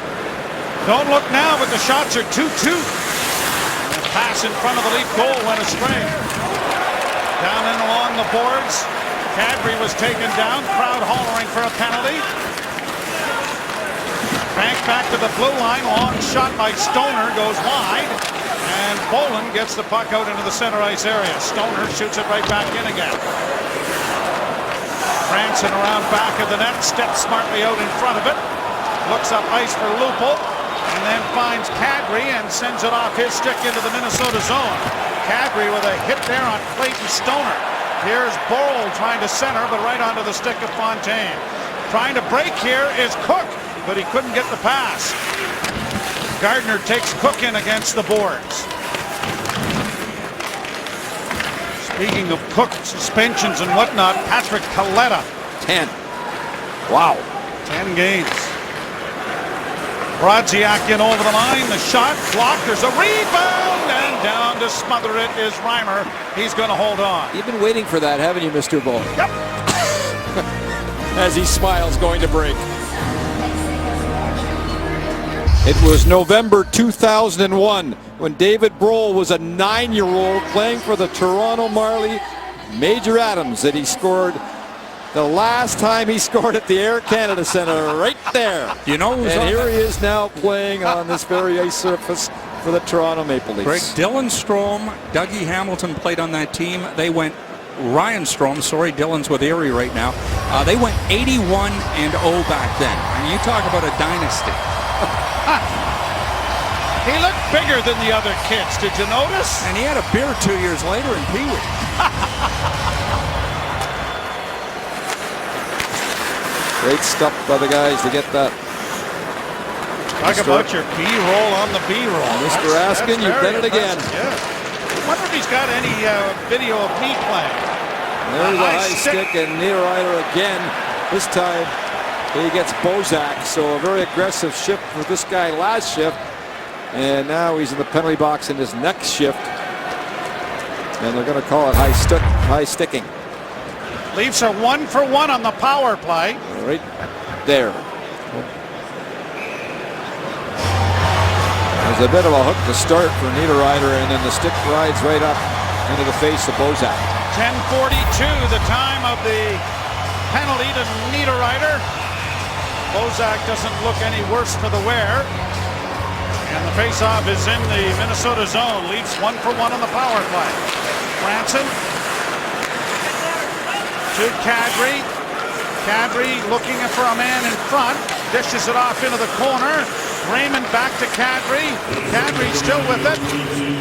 Don't look now, but the shots are 2-2. Pass in front of the Leaf goal went astray. Down and along the boards. Kadri was taken down. Crowd hollering for a penalty. Bank back to the blue line. Long shot by Stoner goes wide. And Bolin gets the puck out into the center ice area. Stoner shoots it right back in again. Franson around back of the net. Steps smartly out in front of it. Looks up ice for Lupul. And then finds Kadri and sends it off his stick into the Minnesota zone. Kadri with a hit there on Clayton Stoner. Here's Boral trying to center, but right onto the stick of Fontaine. Trying to break here is Cook, but he couldn't get the pass. Gardner takes Cook in against the boards. Speaking of Cook suspensions and whatnot, Patrick Kaleta. 10. Wow. 10 games. Brodziak in over the line. The shot blocked. There's a rebound, and down to smother it is Reimer. He's going to hold on. You've been waiting for that, haven't you, Mr. Bull? Yep. As he smiles, going to break. It was November 2001 when David Brohl was a 9-year-old playing for the Toronto Marley. Major Adams that he scored the last time he scored at the Air Canada Centre, right there. You know who's and on here he is now playing on this very ice surface for the Toronto Maple Leafs. Greg, Dylan Strome, Dougie Hamilton played on that team. They went Ryan Strome, sorry, Dylan's with Erie right now. They went 81-0 back then. And you talk about a dynasty. He looked bigger than the other kids. Did you notice? And he had a beer 2 years later in Pee Wee. Great stuff by the guys to get that. Talk about your B-roll on the B-roll. Mr. Askin, you've done it again. Yeah. I wonder if he's got any video of me playing. There's a high stick and Niederreiter again. This time he gets Bozak, so a very aggressive shift for this guy last shift. And now he's in the penalty box in his next shift. And they're going to call it high sticking. Leafs are 1 for 1 on the power play. Right there. There's a bit of a hook to start for Niederreiter, and then the stick rides right up into the face of Bozak. 10:42, the time of the penalty to Niederreiter. Bozak doesn't look any worse for the wear. And the faceoff is in the Minnesota zone. Leafs 1 for 1 on the power play. Franson to Kadri. Kadri looking for a man in front. Dishes it off into the corner. Raymond back to Kadri. Kadri still with it.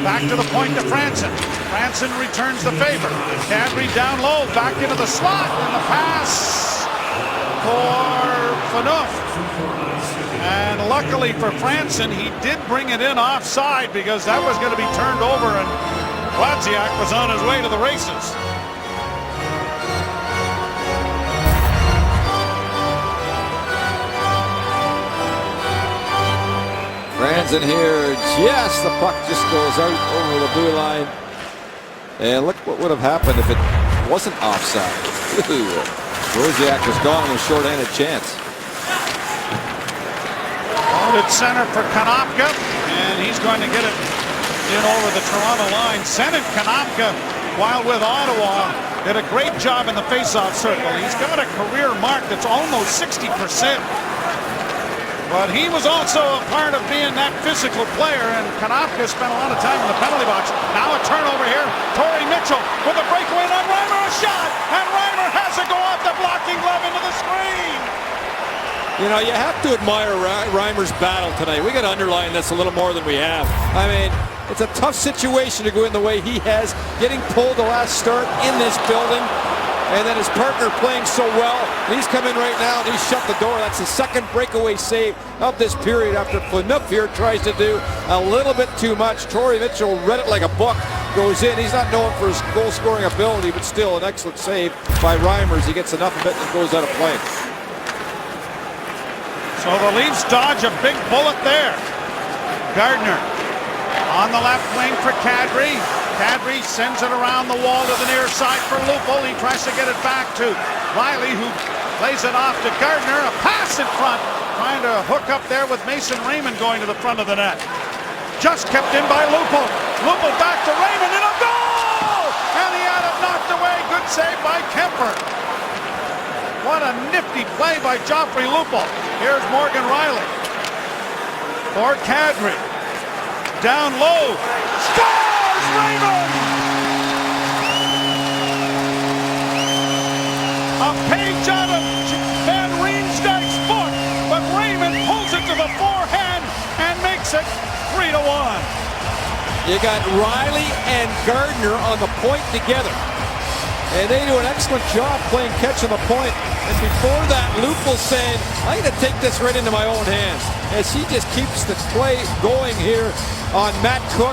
Back to the point to Franson. Franson returns the favor. Kadri down low. Back into the slot. And the pass for Phaneuf. And luckily for Franson, he did bring it in offside because that was going to be turned over and Brodziak was on his way to the races. Franson here, the puck just goes out over the blue line. And look what would have happened if it wasn't offside. Brodziak was gone with a short-handed chance. Out at center for Konopka, and he's going to get it in over the Toronto line. Sending Konopka, while with Ottawa, did a great job in the faceoff circle. He's got a career mark that's almost 60%. But he was also a part of being that physical player, and Konopka spent a lot of time in the penalty box. Now a turnover here. Torrey Mitchell with a breakaway on Reimer, a shot, and Reimer has to go off the blocking glove into the screen. You know, you have to admire Reimer's battle tonight. We got to underline this a little more than we have. I mean, it's a tough situation to go in the way he has, getting pulled the last start in this building. And then his partner playing so well. He's come in right now and he's shut the door. That's the second breakaway save of this period after Phaneuf here tries to do a little bit too much. Torrey Mitchell read it like a book. Goes in. He's not known for his goal-scoring ability, but still an excellent save by Reimer as he gets enough of it and goes out of play. So the Leafs dodge a big bullet there. Gardner on the left wing for Kadri. Kadri sends it around the wall to the near side for Lupul. He tries to get it back to Riley, who plays it off to Gardner. A pass in front, trying to hook up there with Mason Raymond going to the front of the net. Just kept in by Lupul. Lupul back to Raymond and a goal! And he had it knocked away. Good save by Kemper. what a nifty play by Joffrey Lupul. Here's Morgan Riley. For Kadri. Down low. Scores! Raymond! A page out of Van Riemsdyk's book, but Raymond pulls it to the forehand and makes it 3-1. You got Riley and Gardner on the point together. And they do an excellent job playing catch on the point. And before that, Lupul saying, I'm going to take this right into my own hands. As he just keeps the play going here on Matt Cook.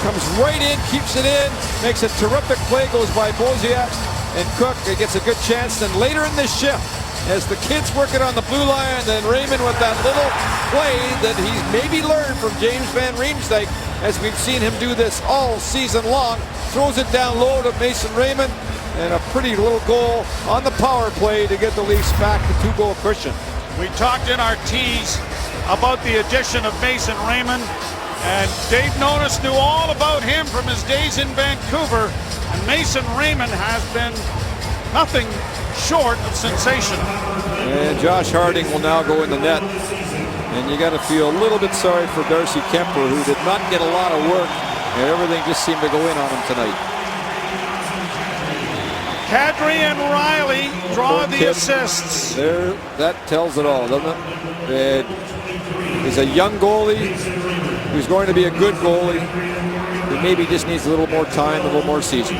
Comes right in, keeps it in, makes a terrific play, goes by Boziak. And Cook gets a good chance. Then later in this shift, as the kids working on the blue line, then Raymond with that little play that he's maybe learned from James Van Riemsdyk, as we've seen him do this all season long, throws it down low to Mason Raymond, and a pretty little goal on the power play to get the Leafs back to 2-goal cushion. We talked in our tease about the addition of Mason Raymond, and Dave Nonis knew all about him from his days in Vancouver, and Mason Raymond has been nothing short of sensational. And Josh Harding will now go in the net. And you got to feel a little bit sorry for Darcy Kemper, who did not get a lot of work, and everything just seemed to go in on him tonight. Kadri and Riley draw Poor the kid. assists. There, that tells it all, doesn't it? He's a young goalie who's going to be a good goalie. He maybe just needs a little more time, a little more season.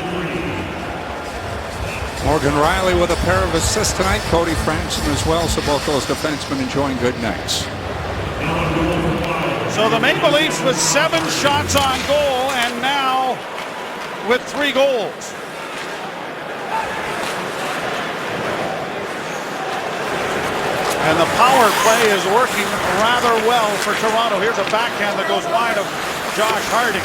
Morgan Riley with a pair of assists tonight. Cody Franson as well. So both those defensemen enjoying good nights. So the Maple Leafs with 7 shots on goal and now with 3 goals. And the power play is working rather well for Toronto. Here's a backhand that goes wide of Josh Harding.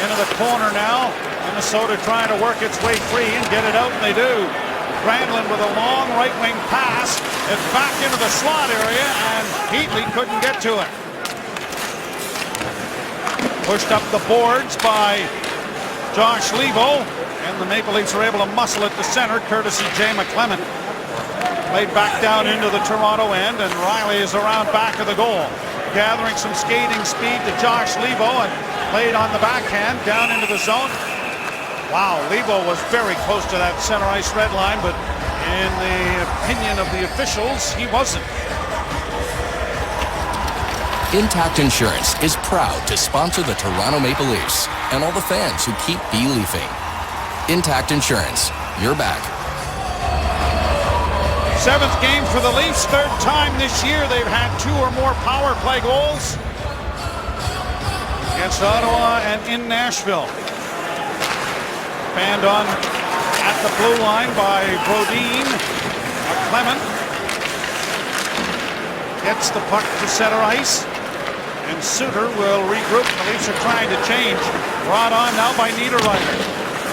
Into the corner now. Minnesota trying to work its way free and get it out, and they do. Granlund with a long right wing pass. It's back into the slot area, and Heatley couldn't get to it. Pushed up the boards by Josh Leivo, and the Maple Leafs are able to muscle it to center, courtesy Jay McClement. Played back down into the Toronto end, and Riley is around back of the goal. Gathering some skating speed to Josh Leivo, and played on the backhand down into the zone. Wow, Leivo was very close to that center ice red line, but in the opinion of the officials, he wasn't. Intact Insurance is proud to sponsor the Toronto Maple Leafs and all the fans who keep believing. Intact Insurance, you're back. 7th game for the Leafs, 3rd time this year they've had 2 or more power play goals against Ottawa and in Nashville. Banned on at the blue line by Brodin. Clement gets the puck to center ice, and Suter will regroup. The Leafs are trying to change. Brought on now by Niederreiter.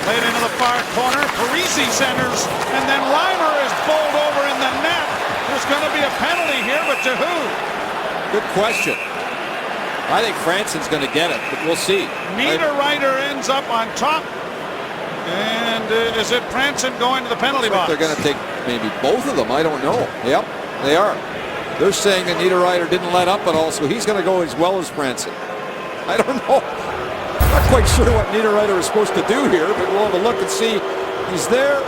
Played into the far corner. Parisi centers, and then Reimer is bowled over in the net. There's going to be a penalty here, but to who? Good question. I think Franson's going to get it, but we'll see. Niederreiter ends up on top. And is it Franson going to the penalty box? They're going to take maybe both of them. I don't know. Yep, they are. They're saying that Niederreiter didn't let up at all, so he's going to go as well as Franson. I don't know. Not quite sure what Niederreiter is supposed to do here, but we'll have a look and see. He's there,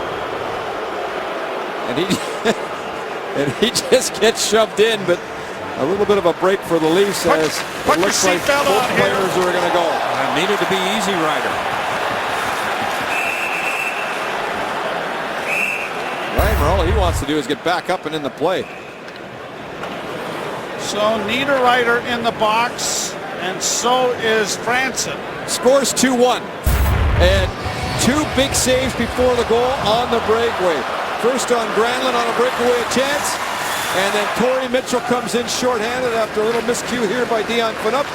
and he just gets shoved in, but a little bit of a break for the Leafs as it looks like both players are going to go. Needed to be easy, Ryder. Reimer, all he wants to do is get back up and in the play. So Niederreiter in the box, and so is Franson. Scores 2-1, and 2 big saves before the goal on the breakaway. First on Granlund on a breakaway chance, and then Torrey Mitchell comes in shorthanded after a little miscue here by Dion Phaneuf.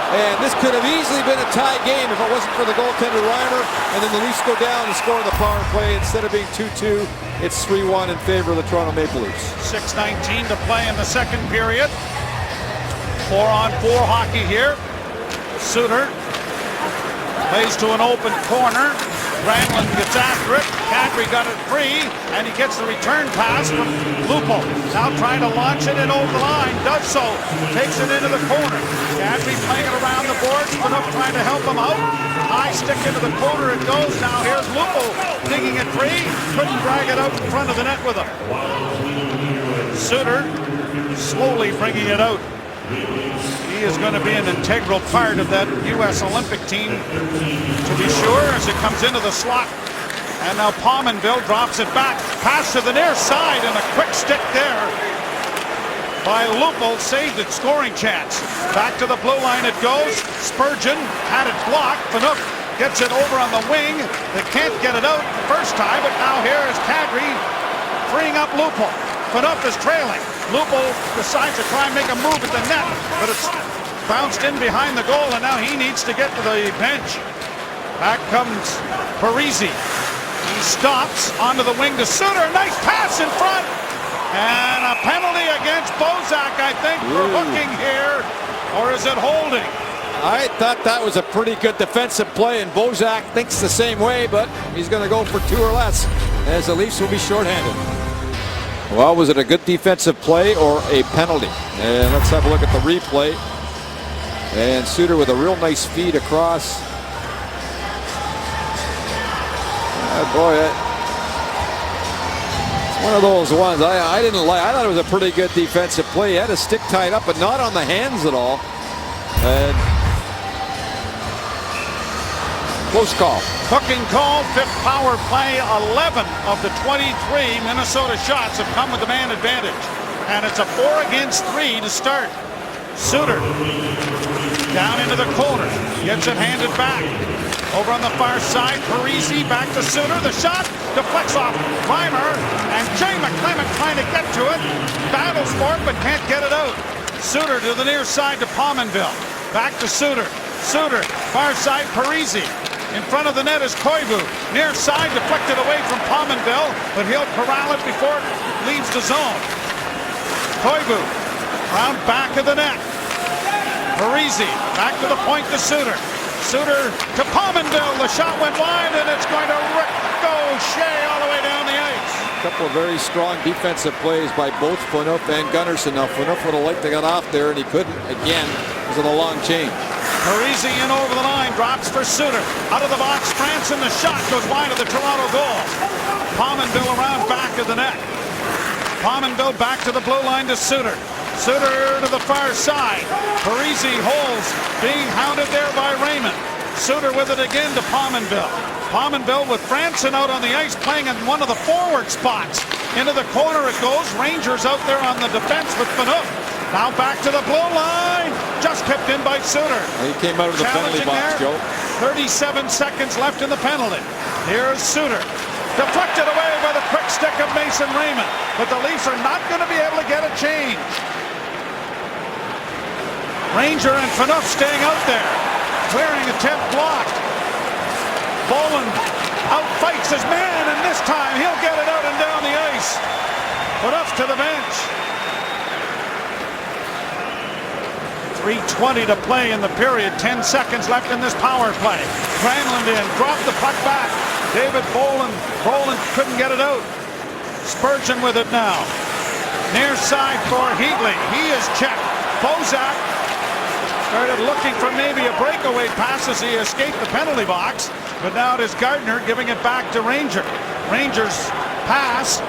And this could have easily been a tie game if it wasn't for the goaltender Reimer, and then the Leafs go down and score the power play. Instead of being 2-2, it's 3-1 in favor of the Toronto Maple Leafs. 6:19 to play in the second period. 4-on-4 hockey here. Suter plays to an open corner. Granlund gets after it. Kadri got it free, and he gets the return pass from Lupo. Now trying to launch it in over the line. Does so. Takes it into the corner. Kadri playing it around the boards. Phaneuf trying to help him out. High stick into the corner it goes. Now here's Lupo digging it free. Couldn't drag it out in front of the net with him. Suter slowly bringing it out. He is going to be an integral part of that U.S. Olympic team, to be sure, as it comes into the slot. And now Pominville drops it back. Pass to the near side, and a quick stick there by Lupo saved its scoring chance. Back to the blue line it goes. Spurgeon had it blocked. Phaneuf gets it over on the wing. They can't get it out the first time, but now here is Kadri freeing up Lupo. Phaneuf is trailing. Lupo decides to try and make a move at the net, but it's bounced in behind the goal, and now he needs to get to the bench. Back comes Parise. He stops onto the wing to Suter. Nice pass in front. And a penalty against Bozak, I think, for hooking here. Or is it holding? I thought that was a pretty good defensive play, and Bozak thinks the same way, but he's going to go for 2 or less, as the Leafs will be shorthanded. Well, was it a good defensive play or a penalty? And let's have a look at the replay. And Suter with a real nice feed across. Boy, it's one of those ones I didn't like. I thought it was a pretty good defensive play. He had his stick tied up, but not on the hands at all. And close call. Hooking call, 5th power play. 11 of the 23 Minnesota shots have come with the man advantage. And it's a 4 against 3 to start. Suter down into the corner. Gets it handed back. Over on the far side, Parise back to Suter. The shot deflects off Reimer. And Jay McClement trying to get to it. Battles for it, but can't get it out. Suter to the near side to Pominville. Back to Suter. Suter, far side, Parise. In front of the net is Koivu. Near side, deflected away from Pominville, but he'll corral it before it leaves the zone. Koivu, round back of the net. Parise, back to the point to Suter. Suter to Pominville. The shot went wide, and it's going to ricochet all the way down the ice. A couple of very strong defensive plays by both Phaneuf and Gunnarsson. Now, Phaneuf would have liked to get off there, and he couldn't. Again, it was a long change. Parise in over the line, drops for Suter. Out of the box, Franson, the shot goes wide of the Toronto goal. Pominville around back of the net. Pominville back to the blue line to Suter. Suter to the far side. Parise holds, being hounded there by Raymond. Suter with it again to Pominville. Pominville with Franson out on the ice, playing in one of the forward spots. Into the corner it goes. Rangers out there on the defense with Phaneuf. Now back to the blue line. Just kept in by Suter. He came out of the penalty box, Joe. 37 seconds left in the penalty. Here's Suter. Deflected away by the quick stick of Mason Raymond. But the Leafs are not going to be able to get a change. Ranger and Phaneuf staying out there. Clearing attempt blocked. Bolland outfights his man, and this time he'll get it out and down the ice. Phaneuf to the bench. 3:20 to play in the period. 10 seconds left in this power play. Granlund in, dropped the puck back. David Bolland couldn't get it out. Spurgeon with it now. Near side for Heatley. He is checked. Bozak started looking for maybe a breakaway pass as he escaped the penalty box. But now it is Gardner giving it back to Ranger. Ranger's pass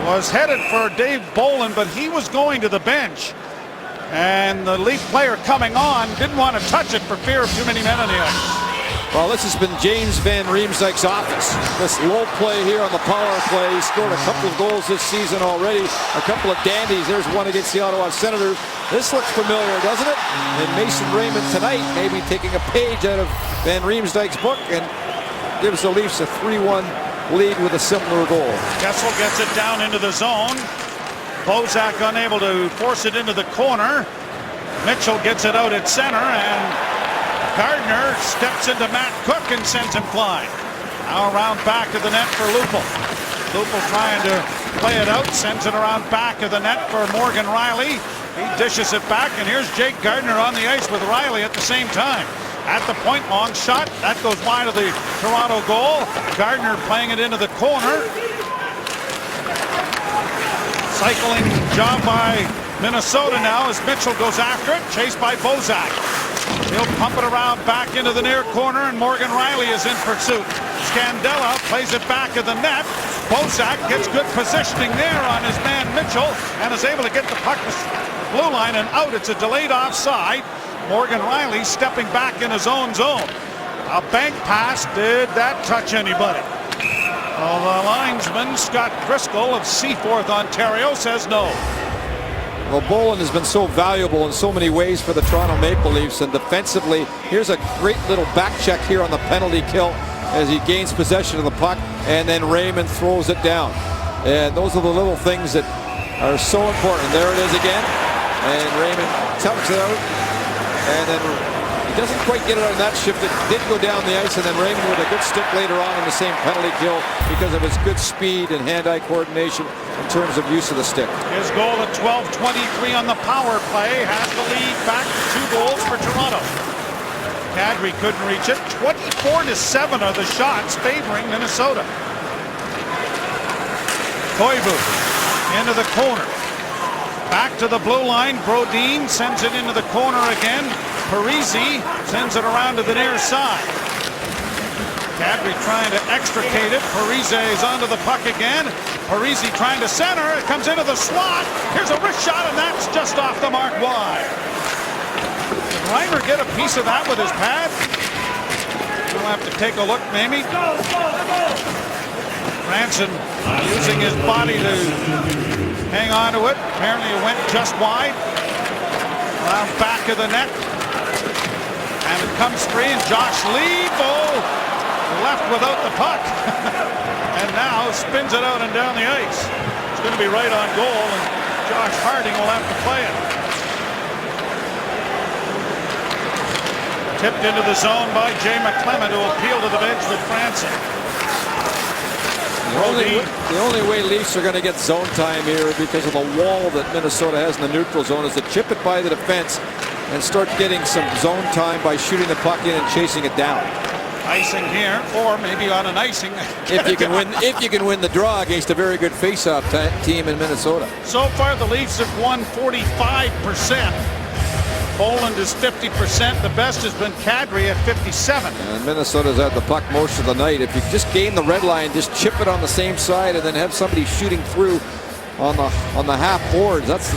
was headed for Dave Bolland, but he was going to the bench. And the Leaf player coming on didn't want to touch it for fear of too many men on the ice. Well, this has been James Van Riemsdyk's office. This low play here on the power play. He scored a couple of goals this season already. A couple of dandies. There's one against the Ottawa Senators. This looks familiar, doesn't it? And Mason Raymond tonight maybe taking a page out of Van Riemsdyk's book and gives the Leafs a 3-1 lead with a similar goal. Kessel gets it down into the zone. Bozak unable to force it into the corner. Mitchell gets it out at center, and Gardner steps into Matt Cook and sends him flying. Now around back of the net for Lupul. Lupul trying to play it out, sends it around back of the net for Morgan Rielly. He dishes it back, and here's Jake Gardner on the ice with Rielly at the same time. at the point. Long shot. That goes wide of the Toronto goal. Gardner playing it into the corner. Cycling job by Minnesota now as Mitchell goes after it. Chased by Bozak. He'll pump it around back into the near corner, and Morgan Riley is in pursuit. Scandella plays it back of the net. Bozak gets good positioning there on his man Mitchell and is able to get the puck to the blue line and out. It's a delayed offside. Morgan Riley stepping back in his own zone. A bank pass. Did that touch anybody? Well, the linesman, Scott Driscoll of Seaforth, Ontario, says no. Well, Bolland has been so valuable in so many ways for the Toronto Maple Leafs, and defensively, here's a great little back check here on the penalty kill as he gains possession of the puck, and then Raymond throws it down. And those are the little things that are so important. There it is again, and Raymond tucks it out, and then he doesn't quite get it on that shift. It did go down the ice, and then Raymond with a good stick later on in the same penalty kill because of his good speed and hand-eye coordination in terms of use of the stick. His goal at 12:23 on the power play has the lead back to 2 goals for Toronto. Kadri couldn't reach it. 24-7 are the shots favoring Minnesota. Koivu into the corner. Back to the blue line. Brodin sends it into the corner again. Parise sends it around to the near side. Kadri trying to extricate it. Parise is onto the puck again. Parise trying to center. It comes into the slot. Here's a wrist shot, and that's just off the mark wide. Did Reimer get a piece of that with his pad? We'll have to take a look, maybe. Ranson using his body to hang on to it. Apparently it went just wide. Around back of the net. And it comes free, and Josh Leivo left without the puck. And now spins it out and down the ice. It's going to be right on goal, and Josh Harding will have to play it. Tipped into the zone by Jay McClement, who will peel to the bench with Franson. The only way Leafs are going to get zone time here because of the wall that Minnesota has in the neutral zone is to chip it by the defense and start getting some zone time by shooting the puck in and chasing it down. Icing here, or maybe on an icing. If you can win the draw against a very good face-off team in Minnesota. So far, the Leafs have won 45%. Bolland is 50%. The best has been Kadri at 57. And Minnesota's had the puck most of the night. If you just gain the red line, just chip it on the same side, and then have somebody shooting through on the half boards. That's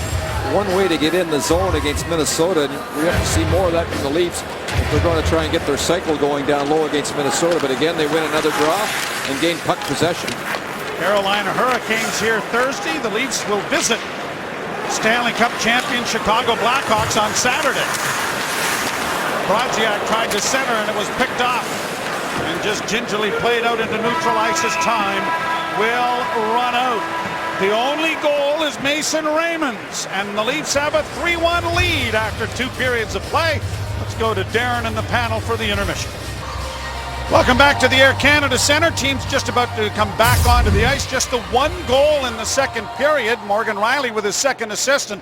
one way to get in the zone against Minnesota. And we have to see more of that from the Leafs if they're going to try and get their cycle going down low against Minnesota. But again, they win another draw and gain puck possession. Carolina Hurricanes here Thursday. The Leafs will visit Stanley Cup champion Chicago Blackhawks on Saturday. Brodziak tried to center, and it was picked off and just gingerly played out into neutral ice as time will run out. The only goal is Mason Raymond's, and the Leafs have a 3-1 lead after 2 periods of play. Let's go to Darren in the panel for the intermission. Welcome back to the Air Canada Centre. Team's just about to come back onto the ice. Just the 1 goal in the second period. Morgan Riley with his second assist, and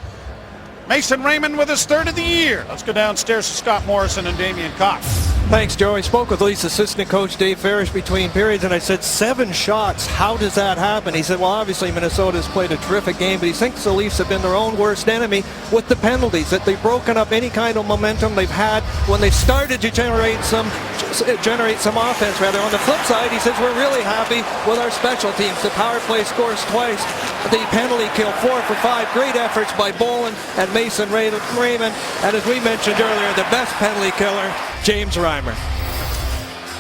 Mason Raymond with his 3rd of the year. Let's go downstairs to Scott Morrison and Damien Cox. Thanks, Joe. I spoke with Leafs assistant coach Dave Farish between periods, and I said 7 shots. How does that happen? He said, well, obviously Minnesota's played a terrific game, but he thinks the Leafs have been their own worst enemy with the penalties, that they've broken up any kind of momentum they've had when they've started to generate some offense. Rather, on the flip side, he says we're really happy with our special teams. The power play scores twice. The penalty kill 4 for 5. Great efforts by Bolland and Mason Raymond. And as we mentioned earlier, the best penalty killer, James Reimer.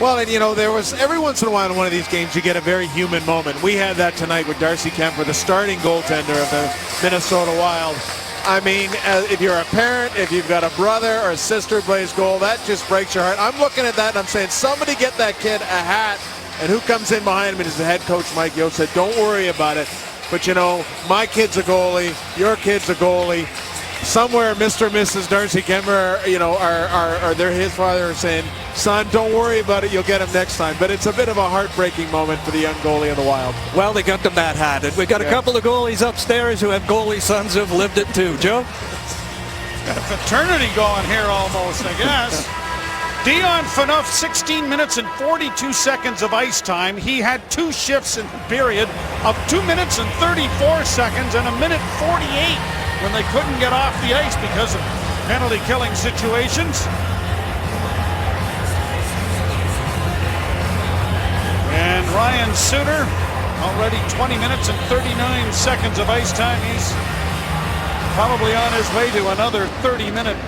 Well, and you know, there was every once in a while in one of these games you get a very human moment. We had that tonight with Darcy Kemper, the starting goaltender of the Minnesota Wild. I mean, if you're a parent, if you've got a brother or a sister who plays goal, that just breaks your heart. I'm looking at that and I'm saying, somebody get that kid a hat. And who comes in behind him is the head coach, Mike Yost, said, don't worry about it. But you know, my kid's a goalie, your kid's a goalie. Somewhere Mr. and Mrs. Darcy Kemper, you know, are his father saying, son, don't worry about it, you'll get him next time. But it's a bit of a heartbreaking moment for the young goalie of the Wild. Well, they got them that hatted. We've got a couple of goalies upstairs who have goalie sons who've lived it too. Joe? Got a fraternity going here almost, I guess. Dion Phaneuf, 16 minutes and 42 seconds of ice time. He had 2 shifts in the period of 2 minutes and 34 seconds and 1:48 when they couldn't get off the ice because of penalty killing situations. And Ryan Suter, already 20 minutes and 39 seconds of ice time. He's probably on his way to another 30-minute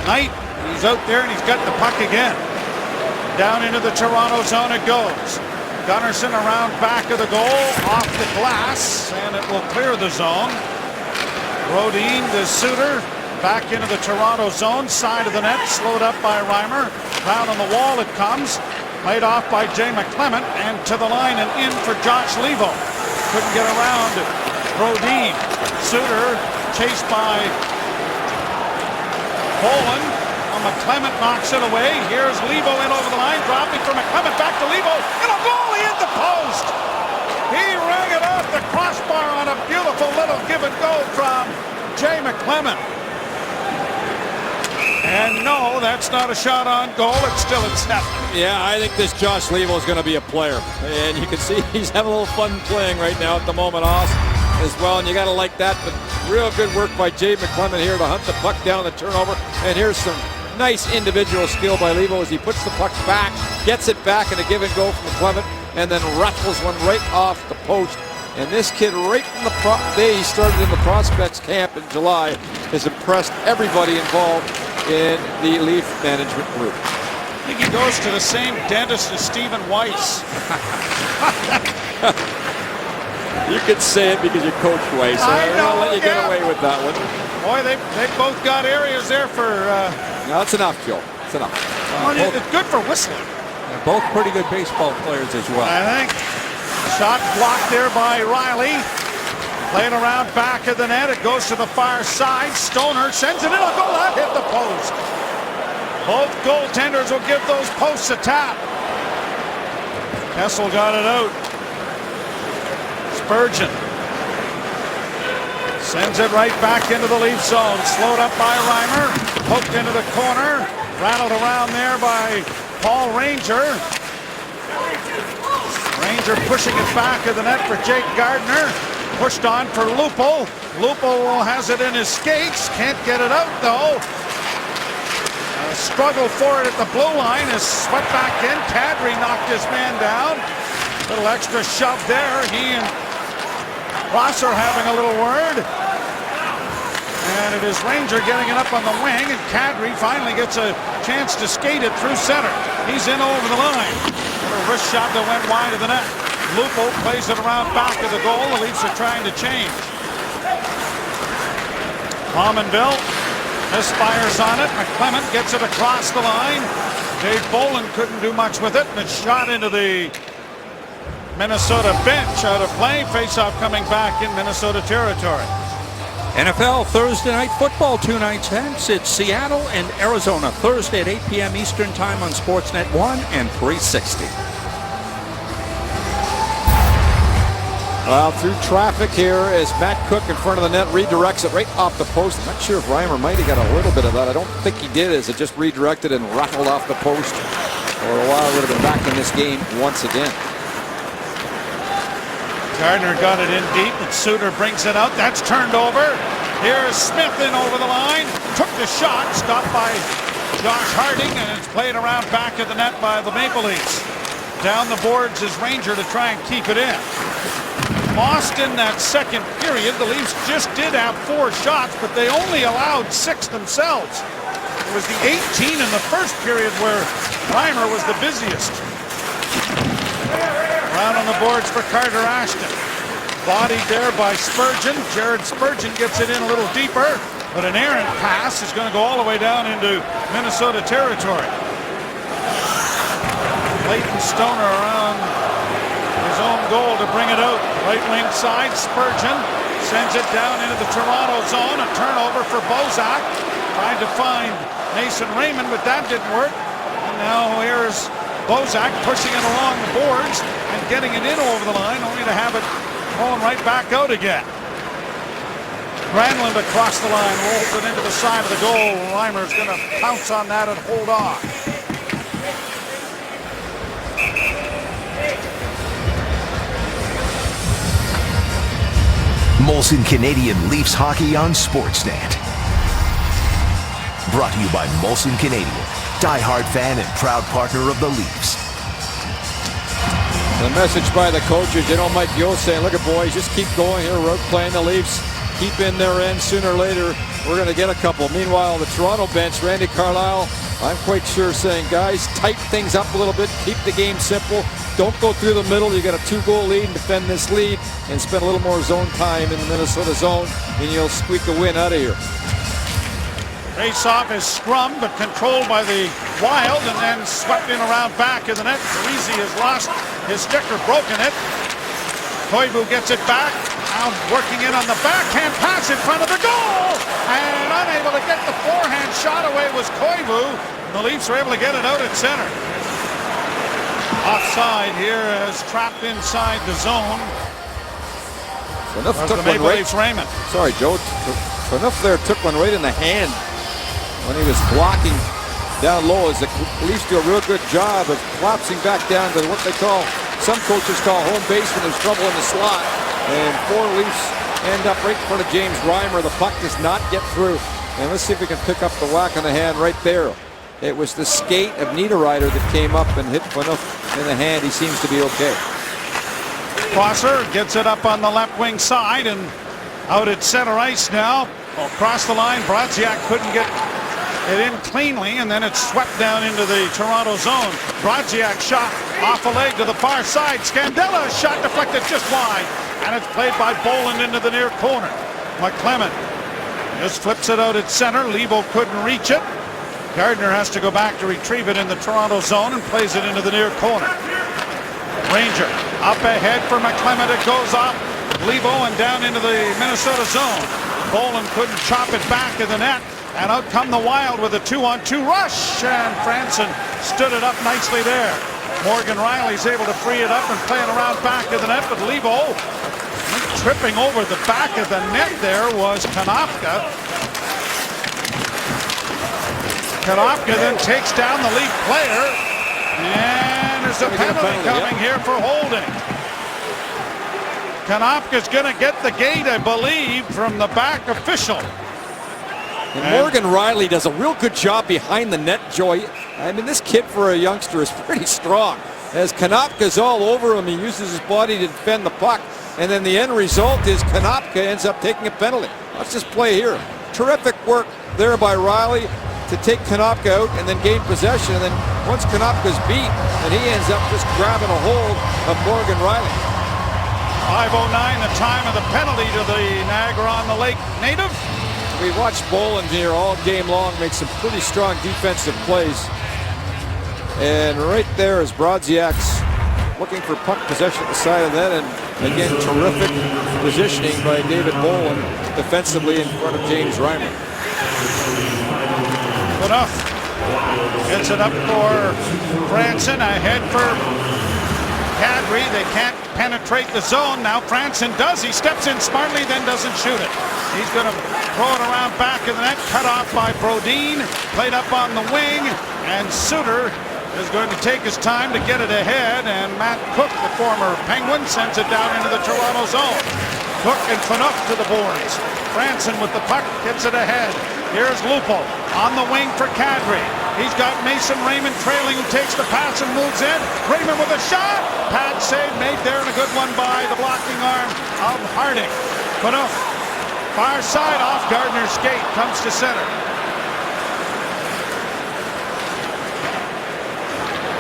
night. He's out there and he's got the puck again. Down into the Toronto zone it goes. Gunnarsson around back of the goal, off the glass, and it will clear the zone. Rodin to Suter, back into the Toronto zone, side of the net, slowed up by Reimer. Down on the wall it comes, laid off by Jay McClement, and to the line and in for Josh Leivo. Couldn't get around Rodin. Suter chased by Poland. McClement knocks it away. Here's Leivo in over the line, dropping for McClement, back to Leivo, and a goal, he hit the post. He rang it off the crossbar on a beautiful little give and go from Jay McClement. And no, that's not a shot on goal. It's still at 7. Yeah, I think this Josh Leivo is going to be a player. And you can see he's having a little fun playing right now at the moment, Oz, as well. And you got to like that. But real good work by Jay McClement here to hunt the puck down the turnover. And here's some nice individual skill by Leivo as he puts the puck back, gets it back in a give and go from McClement, and then rattles one right off the post. And this kid, right from the day he started in the Prospects camp in July, has impressed everybody involved in the Leaf management group. I think he goes to the same dentist as Stephen Weiss. You could say it because you coach Weiss. I know, I'll let you get away with that one. Boy, they both got areas there for... No, that's enough, Joe. It's enough. It's good for whistling. They're both pretty good baseball players as well. I think. Shot blocked there by Riley. Playing around back of the net. It goes to the far side. Stoner sends it in. A goal. That hit the post. Both goaltenders will give those posts a tap. Kessel got it out. Spurgeon sends it right back into the Leaf zone. Slowed up by Reimer. Poked into the corner. Rattled around there by Paul Ranger. Ranger pushing it back of the net for Jake Gardiner. Pushed on for Lupo. Lupo has it in his skates. Can't get it out though. A struggle for it at the blue line. Is swept back in. Kadri knocked his man down. Little extra shove there. He and Ross are having a little word. And it is Ranger getting it up on the wing, and Kadri finally gets a chance to skate it through center. He's in over the line. A wrist shot that went wide of the net. Lupo plays it around back of the goal. The Leafs are trying to change. Pominville misfires on it. McClement gets it across the line. Dave Bolin couldn't do much with it, and it's shot into the Minnesota bench out of play. Faceoff coming back in Minnesota territory. NFL Thursday Night Football, 2 nights hence. It's Seattle and Arizona, Thursday at 8 p.m. Eastern Time on Sportsnet 1 and 360. Well, through traffic here as Matt Cook in front of the net redirects it right off the post. I'm not sure if Reimer might have got a little bit of that. I don't think he did, as it just redirected and rattled off the post. For a while, would have been back in this game once again. Gardner got it in deep, and Suter brings it out. That's turned over. Here's Smith in over the line. Took the shot, stopped by Josh Harding, and it's played around back of the net by the Maple Leafs. Down the boards is Ranger to try and keep it in. Lost in that second period. The Leafs just did have 4 shots, but they only allowed 6 themselves. It was the 18 in the first period where Reimer was the busiest. Around on the boards for Carter Ashton. Bodied there by Spurgeon. Jared Spurgeon gets it in a little deeper, but an errant pass is going to go all the way down into Minnesota territory. Clayton Stoner around his own goal to bring it out. Right wing side, Spurgeon sends it down into the Toronto zone. A turnover for Bozak. Tried to find Mason Raymond, but that didn't work. And now here's Bozak pushing it along the boards and getting it in over the line, only to have it rolling right back out again. Granlund across the line, rolls it into the side of the goal. Reimer's going to pounce on that and hold on. Molson Canadian Leafs hockey on Sportsnet. Brought to you by Molson Canadian, diehard fan and proud partner of the Leafs. The message by the coaches, Mike Yeo saying, look at boys, just keep going here. We're playing the Leafs. Keep in their end. Sooner or later, we're going to get a couple. Meanwhile, the Toronto bench, Randy Carlyle, I'm quite sure saying, guys, tighten things up a little bit. Keep the game simple. Don't go through the middle. You got a 2-goal lead and defend this lead and spend a little more zone time in the Minnesota zone, and you'll squeak a win out of here. Face-off is scrummed but controlled by the Wild and then swept in around back of the net. Parisi has lost his sticker, broken it. Koivu gets it back. Now working in on the backhand pass in front of the goal. And unable to get the forehand shot away was Koivu. The Leafs were able to get it out at center. Offside here as trapped inside the zone. Enough took the Maple one Leafs Raymond. Sorry, Joe. Enough there took one right in the hand when he was blocking down low. As the Leafs do a real good job of collapsing back down to what they call, some coaches call home base when there's trouble in the slot. And 4 Leafs end up right in front of James Reimer. The puck does not get through. And let's see if we can pick up the whack on the hand right there. It was the skate of Niederreiter that came up and hit Phaneuf in the hand. He seems to be okay. Prosser gets it up on the left wing side and out at center ice now. Across the line, Brodziak couldn't get it in cleanly, and then it's swept down into the Toronto zone. Brodziak shot off a leg to the far side. Scandella shot deflected just wide, and it's played by Boland into the near corner. McClement just flips it out at center. Levo couldn't reach it. Gardner has to go back to retrieve it in the Toronto zone and plays it into the near corner. Ranger up ahead for McClement. It goes off Levo and down into the Minnesota zone. Boland couldn't chop it back in the net, and out come the Wild with a 2-on-2 rush, and Franson stood it up nicely there. Morgan Riley's able to free it up and play it around back of the net, but Levo tripping over the back of the net there was Konopka. Konopka then takes down the Leaf player, and there's a penalty coming here for holding. Konopka's going to get the gate, I believe, from the back official. And Morgan Riley does a real good job behind the net, Joey. I mean, this kid for a youngster is pretty strong. As Konopka's all over him, he uses his body to defend the puck. And then the end result is Konopka ends up taking a penalty. Let's just play here. Terrific work there by Riley to take Konopka out and then gain possession. And then once Konopka's beat, and he ends up just grabbing a hold of Morgan Riley. 5:09, the time of the penalty to the Niagara-on-the-Lake native. We watched Boland here all game long make some pretty strong defensive plays. And right there is Brodziak's looking for puck possession at the side of that. And again, terrific positioning by David Boland defensively in front of James Reimer. Enough. Gets it up for Franson, ahead for Kadri. They can't penetrate the zone. Now Franson does. He steps in smartly, then doesn't shoot it. He's going to throw it around back of the net. Cut off by Brodin. Played up on the wing. And Suter is going to take his time to get it ahead. And Matt Cook, the former Penguin, sends it down into the Toronto zone. Cook and Phaneuf to the boards. Franson with the puck gets it ahead. Here's Lupo on the wing for Kadri. He's got Mason Raymond trailing, who takes the pass and moves in. Raymond with a shot. Pad save made there, and a good one by the blocking arm of Harding. Phaneuf, far side off Gardner's skate, comes to center.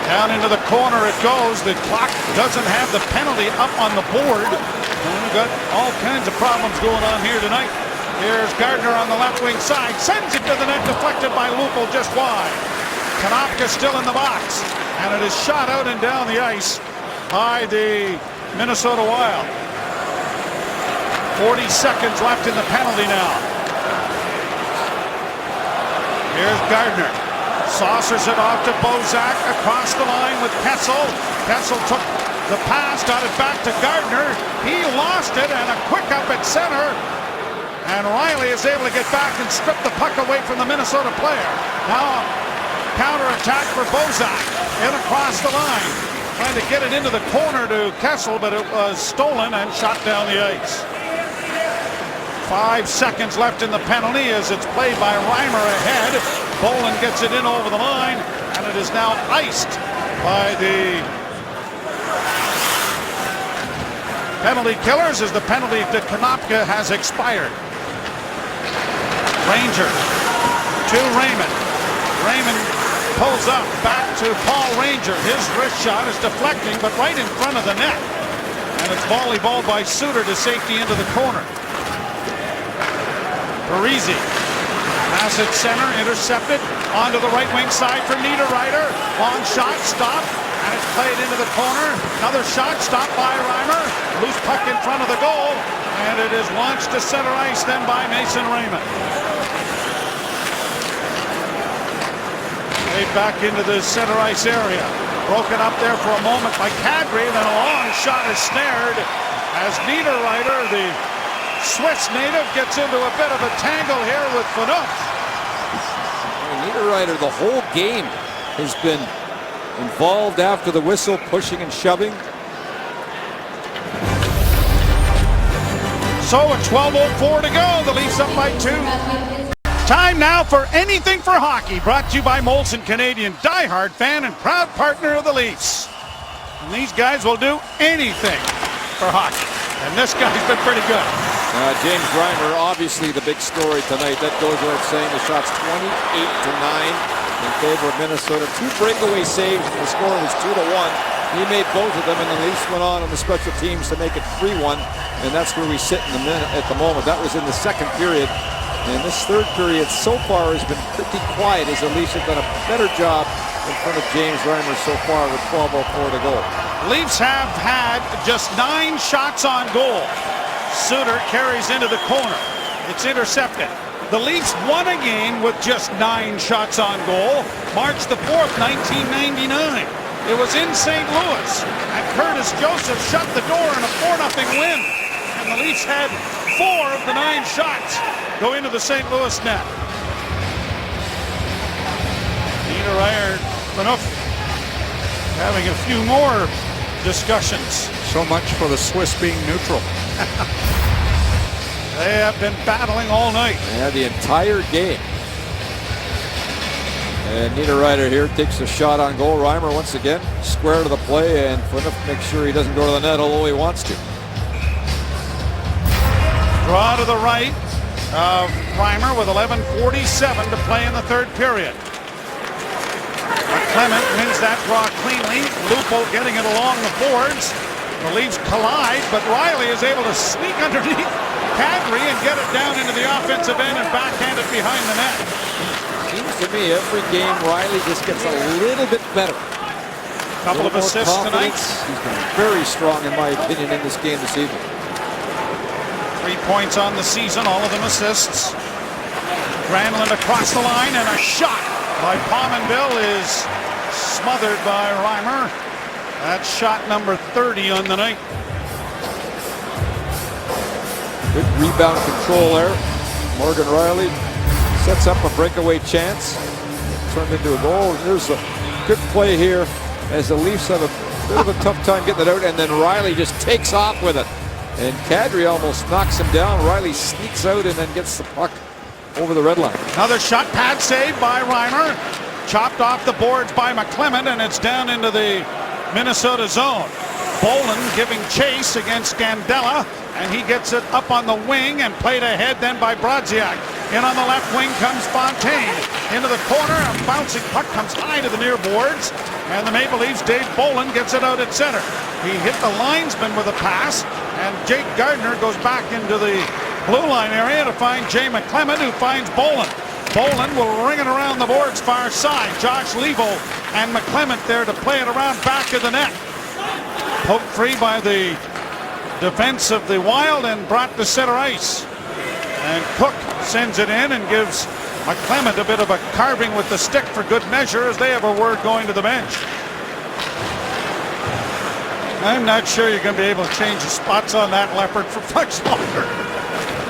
Down into the corner it goes. The clock doesn't have the penalty up on the board. And we've got all kinds of problems going on here tonight. Here's Gardner on the left wing side. Sends it to the net, deflected by Lupo just wide. Konopka still in the box. And it is shot out and down the ice by the Minnesota Wild. 40 seconds left in the penalty now. Here's Gardner. Saucers it off to Bozak across the line with Kessel. Kessel took the pass, got it back to Gardner. He lost it, and a quick up at center. And Riley is able to get back and strip the puck away from the Minnesota player. Now counter-attack for Bozak. In across the line. Trying to get it into the corner to Kessel, but it was stolen and shot down the ice. 5 seconds left in the penalty as it's played by Reimer ahead. Bolin gets it in over the line, and it is now iced by the penalty killers as the penalty to Konopka has expired. Ranger to Raymond. Raymond pulls up back to Paul Ranger. His wrist shot is deflecting, but right in front of the net. And it's volleyballed by Suter to safety into the corner. Parise. Pass it center, intercepted. Onto the right wing side for Niederreiter. Long shot, stopped, and it's played into the corner. Another shot, stopped by Reimer. Loose puck in front of the goal, and it is launched to center ice then by Mason Raymond. Back into the center ice area. Broken up there for a moment by Kadri, then a long shot is snared as Niederreiter, the Swiss native, gets into a bit of a tangle here with Phaneuf. Niederreiter the whole game has been involved after the whistle, pushing and shoving. So at 12:04 to go, the Leafs up by 2. Time now for Anything for Hockey, brought to you by Molson Canadian, diehard fan and proud partner of the Leafs. And these guys will do anything for hockey. And this guy's been pretty good. James Reimer, obviously the big story tonight. That goes without saying. The shot's 28-9 in favor of Minnesota. 2 breakaway saves, and the score was 2-1. He made both of them, and the Leafs went on the special teams to make it 3-1. And that's where we sit in the minute at the moment. That was in the second period. And this third period so far has been pretty quiet as the Leafs have done a better job in front of James Reimer so far with 12:04 to go. Leafs have had just 9 shots on goal. Suter carries into the corner. It's intercepted. The Leafs won a game with just 9 shots on goal. March the 4th, 1999. It was in St. Louis. And Curtis Joseph shut the door in a 4-0 win. And the Leafs had 4 of the 9 shots go into the St. Louis net. Niederreiter, Phaneuf having a few more discussions. So much for the Swiss being neutral. They have been battling all night. Yeah, the entire game. And Niederreiter here takes a shot on goal. Reimer once again square to the play, and Phaneuf makes sure he doesn't go to the net, although he wants to. Draw to the right of Reimer with 11:47 to play in the third period. Clement wins that draw cleanly. Lupo getting it along the boards. The Leafs collide, but Riley is able to sneak underneath Kadri and get it down into the offensive end and backhand it behind the net. Seems to me every game Riley just gets a little bit better. Couple of assists tonight. He's been very strong in my opinion in this game this evening. 3 points on the season, all of them assists. Granlund across the line, and a shot by Pominville is smothered by Reimer. That's shot number 30 on the night. Good rebound control there. Morgan Riley sets up a breakaway chance. Turned into a goal. There's a good play here as the Leafs have a bit of a tough time getting it out, and then Riley just takes off with it. And Kadri almost knocks him down. Riley sneaks out and then gets the puck over the red line. Another shot, pad save by Reimer. Chopped off the boards by McClement, and it's down into the Minnesota zone. Bolin giving chase against Scandella, and he gets it up on the wing and played ahead then by Brodziak. In on the left wing comes Fontaine. Into the corner, a bouncing puck comes high to the near boards, and the Maple Leafs' Dave Bolin gets it out at center. He hit the linesman with a pass, and Jake Gardner goes back into the blue line area to find Jay McClement, who finds Bolin. Bolin will ring it around the boards far side. Josh Levo and McClement there to play it around back of the net. Poked free by the defense of the Wild and brought to center ice. And Cook sends it in and gives McClement a bit of a carving with the stick for good measure as they have a word going to the bench. I'm not sure you're going to be able to change the spots on that leopard for much longer.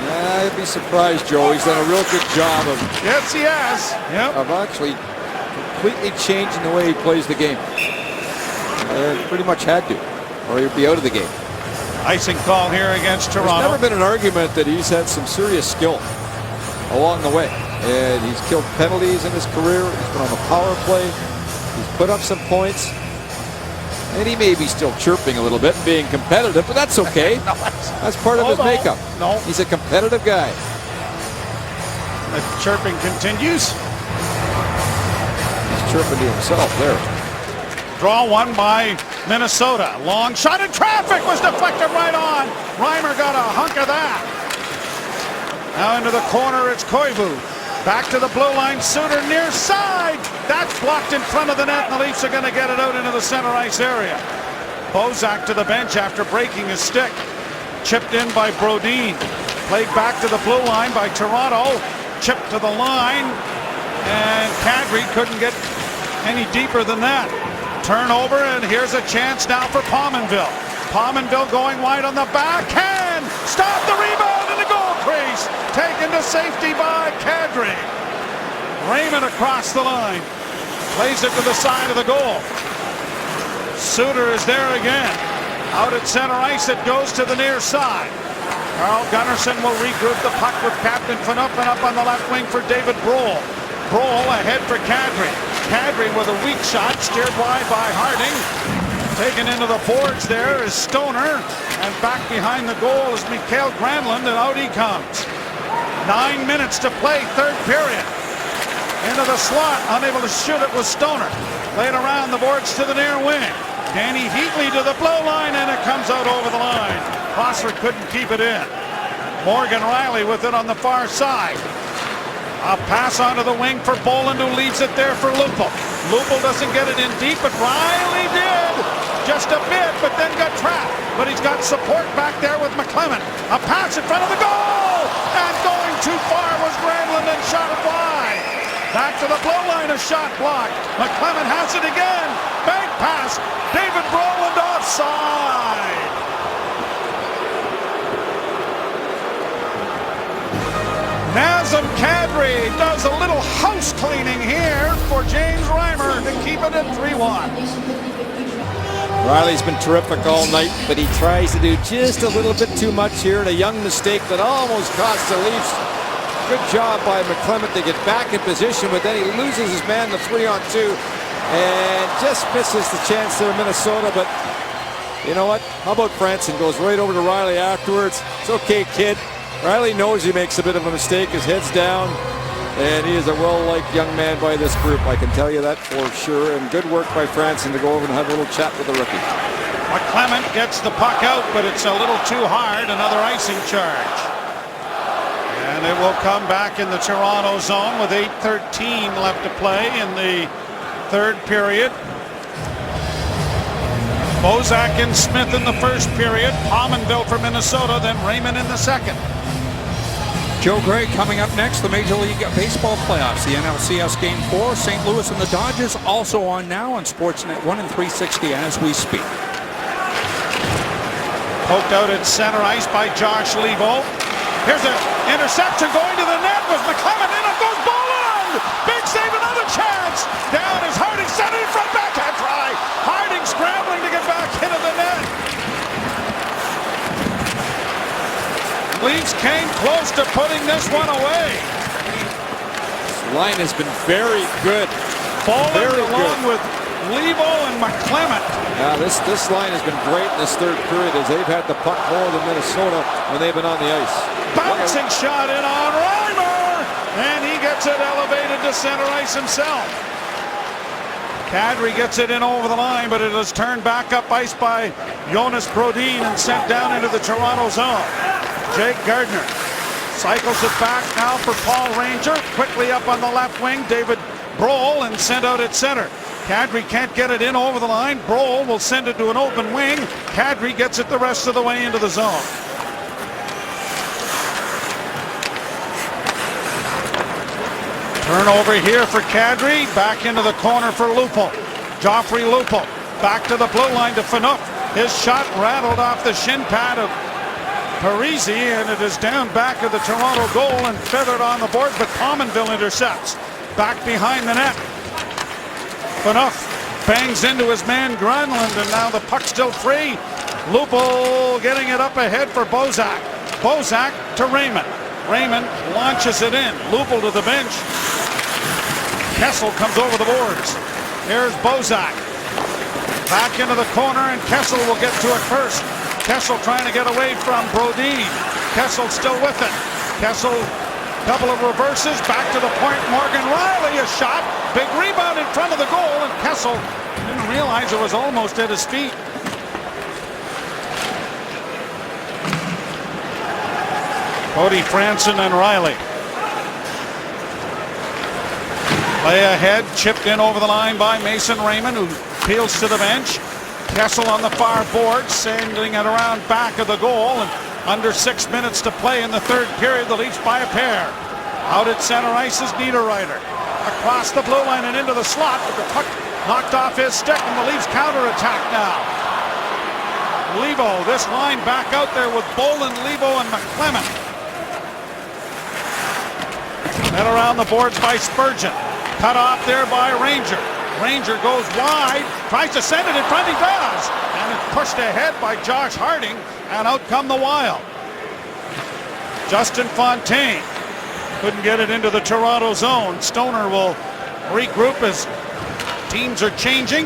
I'd be surprised, Joe. He's done a real good job of, Yes, he has. Yep. of actually completely changing the way he plays the game. Pretty much had to, or he'd be out of the game. Icing call here against There's Toronto. never been an argument that he's had some serious skill along the way. And he's killed penalties in his career. He's been on the power play. He's put up some points. And he may be still chirping a little bit and being competitive, but that's okay. That's part of his makeup. No. He's a competitive guy. The chirping continues. He's chirping to himself there. Draw one by Minnesota. Long shot in traffic was deflected right on. Reimer got a hunk of that. Now into the corner, it's Koivu. Back to the blue line, Suter near side. That's blocked in front of the net, and the Leafs are going to get it out into the center ice area. Bozak to the bench after breaking his stick. Chipped in by Brodin. Played back to the blue line by Toronto. Chipped to the line, and Kadri couldn't get any deeper than that. Turnover, and here's a chance now for Pominville. Pominville going wide on the backhand. Stop the rebound in the goal crease. Taken to safety by Kadri. Raymond across the line. Plays it to the side of the goal. Suter is there again. Out at center ice, it goes to the near side. Carl Gunnarsson will regroup the puck with Captain Phaneuf, and up on the left wing for David Brohl. Brohl ahead for Kadri. Kadri with a weak shot, steered wide by Harding. Taken into the boards there is Stoner, and back behind the goal is Mikael Granlund, and out he comes. 9 minutes to play, third period. Into the slot, unable to shoot it was Stoner. Played around the boards to the near wing. Danny Heatley to the blow line, and it comes out over the line. Foster couldn't keep it in. Morgan Riley with it on the far side. A pass onto the wing for Boland, who leaves it there for Lupul. Lupul doesn't get it in deep, but Riley did. Just a bit, but then got trapped. But he's got support back there with McClement. A pass in front of the goal! And going too far was Granlund, and shot it wide. Back to the blow line, a shot blocked. McClement has it again. Bank pass. David Broland offside. Nazem Kadri does a little house cleaning here for James Reimer to keep it at 3-1. Riley's been terrific all night, but he tries to do just a little bit too much here, and a young mistake that almost cost the Leafs. Good job by McClement to get back in position, but then he loses his man, the 3-on-2, and just misses the chance there in Minnesota. But you know what? How about Franson goes right over to Riley afterwards. It's okay, kid. Riley knows he makes a bit of a mistake. His head's down, and he is a well-liked young man by this group. I can tell you that for sure. And good work by Franson to go over and have a little chat with the rookie. McClement gets the puck out, but it's a little too hard. Another icing charge. And it will come back in the Toronto zone with 8:13 left to play in the third period. Bozak and Smith in the first period. Pominville for Minnesota, then Raymond in the second. Joe Gray coming up next, the Major League Baseball playoffs, the NLCS Game 4, St. Louis and the Dodgers, also on now on Sportsnet 1 and 360 as we speak. Poked out at center ice by Josh Leivo. Here's an interception going to the net with McClement. In it goes Boland! Big save, another chance! Down is Harding, center in front, backhand try! Harding scrambling to get back into the net. Leafs came close to putting this one away. This line has been very good. Boland along with Leivo and McClement. Yeah, this line has been great in this third period as they've had the puck more than Minnesota when they've been on the ice. Bouncing shot in on Reimer, and he gets it elevated to center ice himself. Kadri gets it in over the line, but it is turned back up ice by Jonas Brodin and sent down into the Toronto zone. Jake Gardiner cycles it back now for Paul Ranger. Quickly up on the left wing, David Brohl, and sent out at center. Kadri can't get it in over the line. Brohl will send it to an open wing. Kadri gets it the rest of the way into the zone. Turnover here for Kadri. Back into the corner for Lupul. Joffrey Lupul. Back to the blue line to Phaneuf. His shot rattled off the shin pad of Parisi, and it is down back of the Toronto goal and feathered on the board, but Pominville intercepts. Back behind the net. Phaneuf bangs into his man Granlund, and now the puck still free. Lupul getting it up ahead for Bozak. Bozak to Raymond. Raymond launches it in. Lupul to the bench. Kessel comes over the boards. Here's Bozak. Back into the corner, and Kessel will get to it first. Kessel trying to get away from Brodin. Kessel still with it. Kessel, couple of reverses, back to the point. Morgan Riley, a shot. Big rebound in front of the goal, and Kessel didn't realize it was almost at his feet. Cody Franson and Riley. Play ahead, chipped in over the line by Mason Raymond, who peels to the bench. Kessel on the far board, sending it around back of the goal, and under 6 minutes to play in the third period, the Leafs by a pair. Out at center ice is Niederreiter. Across the blue line and into the slot, but the puck knocked off his stick, and the Leafs counterattack now. Levo, this line back out there with Bolin, Levo, and McClement. Then around the boards by Spurgeon. Cut off there by Ranger. Ranger goes wide, tries to send it in front, he does. And it's pushed ahead by Josh Harding, and out come the Wild. Justin Fontaine couldn't get it into the Toronto zone. Stoner will regroup as teams are changing.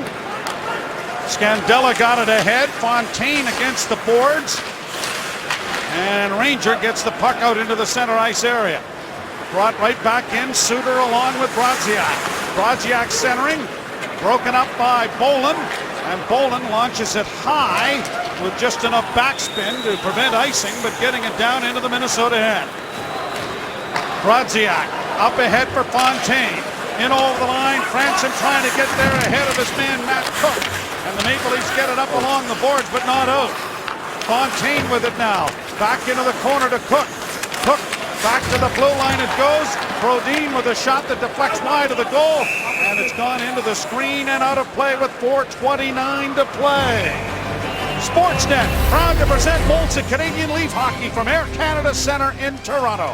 Scandella got it ahead. Fontaine against the boards. And Ranger gets the puck out into the center ice area. Brought right back in, Suter along with Brodziak. Brodziak centering, broken up by Bolin, and Bolin launches it high with just enough backspin to prevent icing, but getting it down into the Minnesota end. Brodziak up ahead for Fontaine. In over the line, Franson trying to get there ahead of his man Matt Cook. And the Maple Leafs get it up along the boards, but not out. Fontaine with it now. Back into the corner to Cook. Cook back to the blue line it goes. Brodin with a shot that deflects wide of the goal. And it's gone into the screen and out of play with 4:29 to play. Sportsnet, proud to present Molson Canadian Leaf Hockey from Air Canada Centre in Toronto.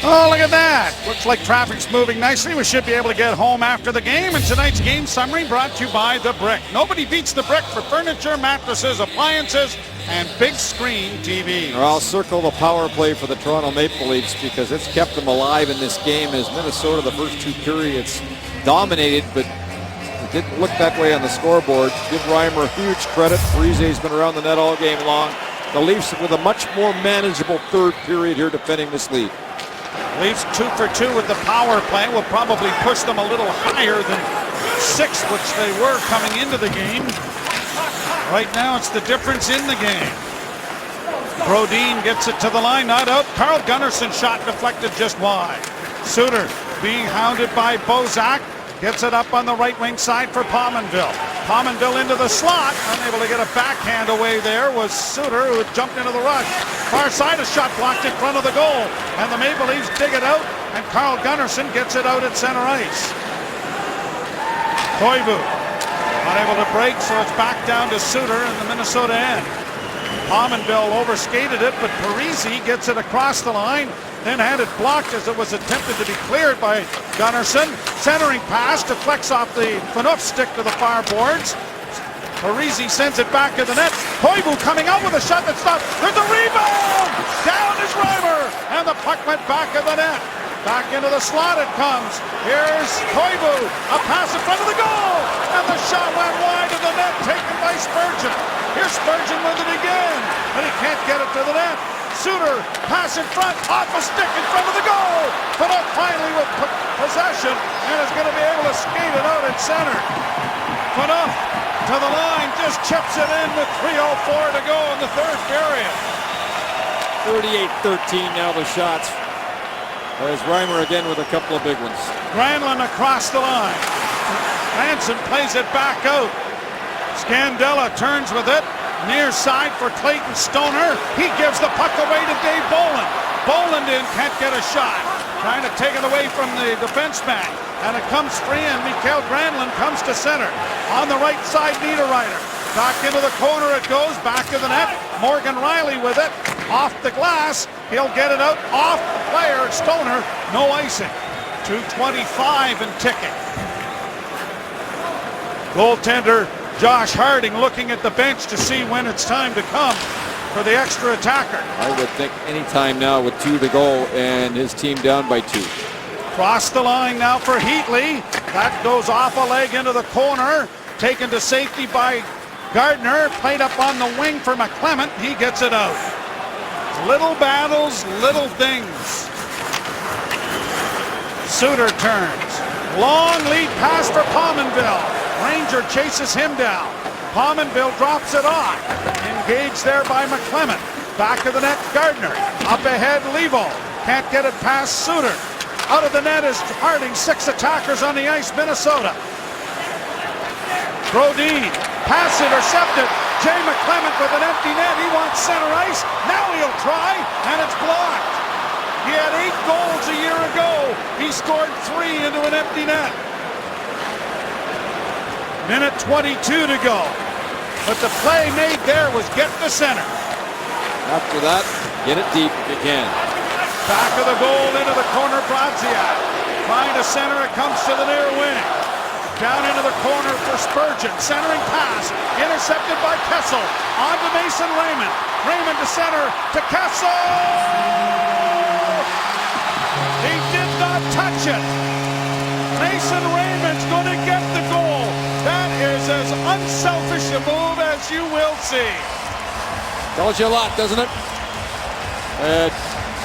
Oh, look at that. Looks like traffic's moving nicely. We should be able to get home after the game. And tonight's game summary brought to you by The Brick. Nobody beats The Brick for furniture, mattresses, appliances, and big screen TV. I'll circle the power play for the Toronto Maple Leafs because it's kept them alive in this game as Minnesota the first two periods dominated, but it didn't look that way on the scoreboard. Give Reimer huge credit. Parise's been around the net all game long. The Leafs with a much more manageable third period here defending this lead. Leafs 2 for 2 with the power play will probably push them a little higher than 6, which they were coming into the game. Right now it's the difference in the game. Brodin gets it to the line, not out. Carl Gunnarsson shot deflected just wide. Suter being hounded by Bozak. Gets it up on the right wing side for Pominville. Pominville into the slot. Unable to get a backhand away there was Suter, who had jumped into the rush. Far side, a shot blocked in front of the goal. And the Maple Leafs dig it out, and Carl Gunnarsson gets it out at center ice. Koivu unable to break, so it's back down to Suter in the Minnesota end. Pominville overskated it, but Parise gets it across the line, then had it blocked as it was attempted to be cleared by Gunnarsson. Centering pass deflects off the Phaneuf stick to the far boards. Parise sends it back to the net. Koivu coming out with a shot that stopped. There's a rebound! Down is Reimer! And the puck went back of the net. Back into the slot it comes. Here's Koivu. A pass in front of the goal! And the shot went wide of the net, taken by Spurgeon. Here's Spurgeon with it again, but he can't get it to the net. Suter, pass in front, off a stick in front of the goal. Phaneuf finally with possession and is going to be able to skate it out at center. Phaneuf to the line, just chips it in with 3:04 to go in the third period. 38-13 now the shots. There's Reimer again with a couple of big ones. Granlund across the line. Franson plays it back out. Scandella turns with it. Near side for Clayton Stoner. He gives the puck away to Dave Bolin. Bolin can't get a shot. Trying to take it away from the defenseman. And it comes free, and Mikael Granlund comes to center. On the right side, Niederreiter. Back into the corner it goes, back of the net. Morgan Riley with it, off the glass. He'll get it out, off the player, Stoner, no icing. 2:25 and ticking. Goaltender Josh Harding looking at the bench to see when it's time to come for the extra attacker. I would think any time now with 2 to go and his team down by 2. Cross the line now for Heatley. That goes off a leg into the corner. Taken to safety by Gardner. Played up on the wing for McClement. He gets it out. Little battles, little things. Suter turns. Long lead pass for Pominville. Ranger chases him down. Pominville drops it off. Engaged there by McClement. Back of the net, Gardner. Up ahead, Levo. Can't get it past Suter. Out of the net is Harding. 6 attackers on the ice, Minnesota. Brodin. Pass intercepted. Jay McClement with an empty net. He wants center ice. Now he'll try, and it's blocked. He had 8 goals a year ago. He scored 3 into an empty net. Minute 22 to go. But the play made there was get to center. After that, get it deep if you can. Back of the goal into the corner, Brodziak. Trying to center, it comes to the near wing. Down into the corner for Spurgeon. Centering pass. Intercepted by Kessel. On to Mason Raymond. Raymond to center to Kessel. He did not touch it. Mason Raymond's going to get the goal. That is as unselfish a move as you will see. Tells you a lot, doesn't it?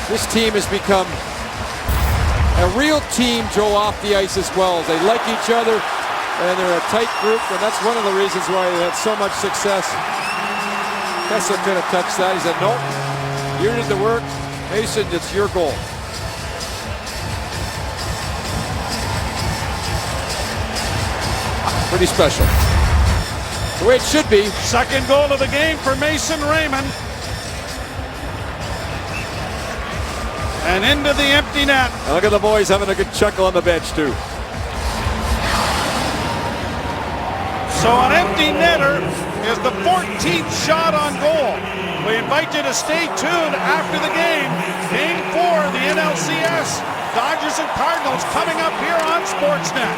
This team has become a real team, Joe, off the ice as well. They like each other, and they're a tight group, and that's one of the reasons why they had so much success. Kessel could have touched that. He said, nope, you did the work. Mason, it's your goal. Pretty special. The way it should be. Second goal of the game for Mason Raymond. And into the empty net. And look at the boys having a good chuckle on the bench, too. So an empty netter is the 14th shot on goal. We invite you to stay tuned after the game. Game 4 of the NLCS. Dodgers and Cardinals coming up here on Sportsnet.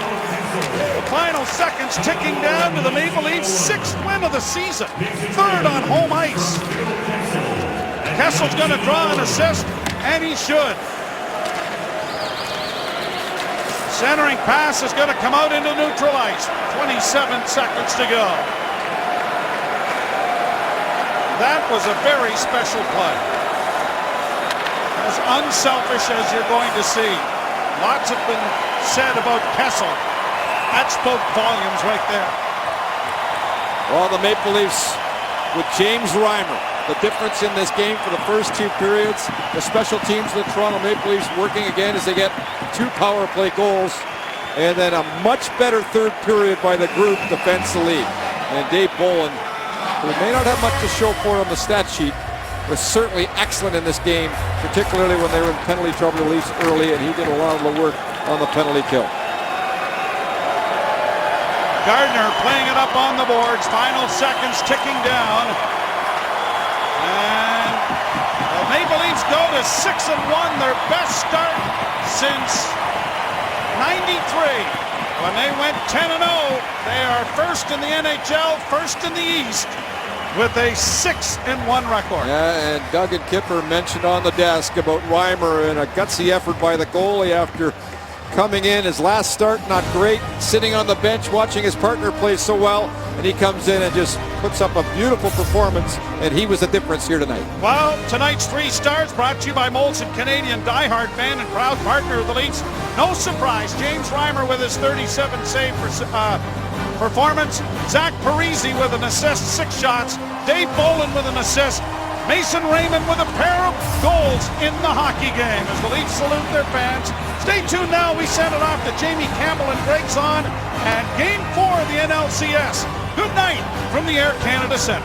The final seconds ticking down to the Maple Leafs' 6th win of the season. 3rd on home ice. Kessel's going to draw an assist, and he should. Centering pass is going to come out into neutral ice. 27 seconds to go. That was a very special play. As unselfish as you're going to see. Lots have been said about Kessel. That spoke volumes right there. Well, the Maple Leafs with James Reimer. The difference in this game for the first 2 periods. The special teams of the Toronto Maple Leafs working again as they get 2 power play goals. And then a much better 3rd period by the group defensively. And Dave Bolland, who may not have much to show for on the stat sheet, was certainly excellent in this game, particularly when they were in penalty trouble, the Leafs early, and he did a lot of the work on the penalty kill. Gardner playing it up on the boards. Final seconds ticking down. And the Maple Leafs go to 6-1, their best start since 93. When they went 10-0, they are first in the NHL, first in the East, with a 6-1 record. Yeah, and Doug and Kipper mentioned on the desk about Reimer and a gutsy effort by the goalie after coming in. His last start, not great. Sitting on the bench, watching his partner play so well, and he comes in and just puts up a beautiful performance, and he was the difference here tonight. Well, tonight's 3 stars brought to you by Molson Canadian, diehard fan and proud partner of the Leafs. No surprise, James Reimer with his 37 save performance. Zach Parise with an assist, 6 shots. Dave Bolland with an assist. Mason Raymond with a pair of goals in the hockey game as the Leafs salute their fans. Stay tuned now. We send it off to Jamie Campbell and Greg Zahn and Game 4 of the NLCS. Good night from the Air Canada Centre.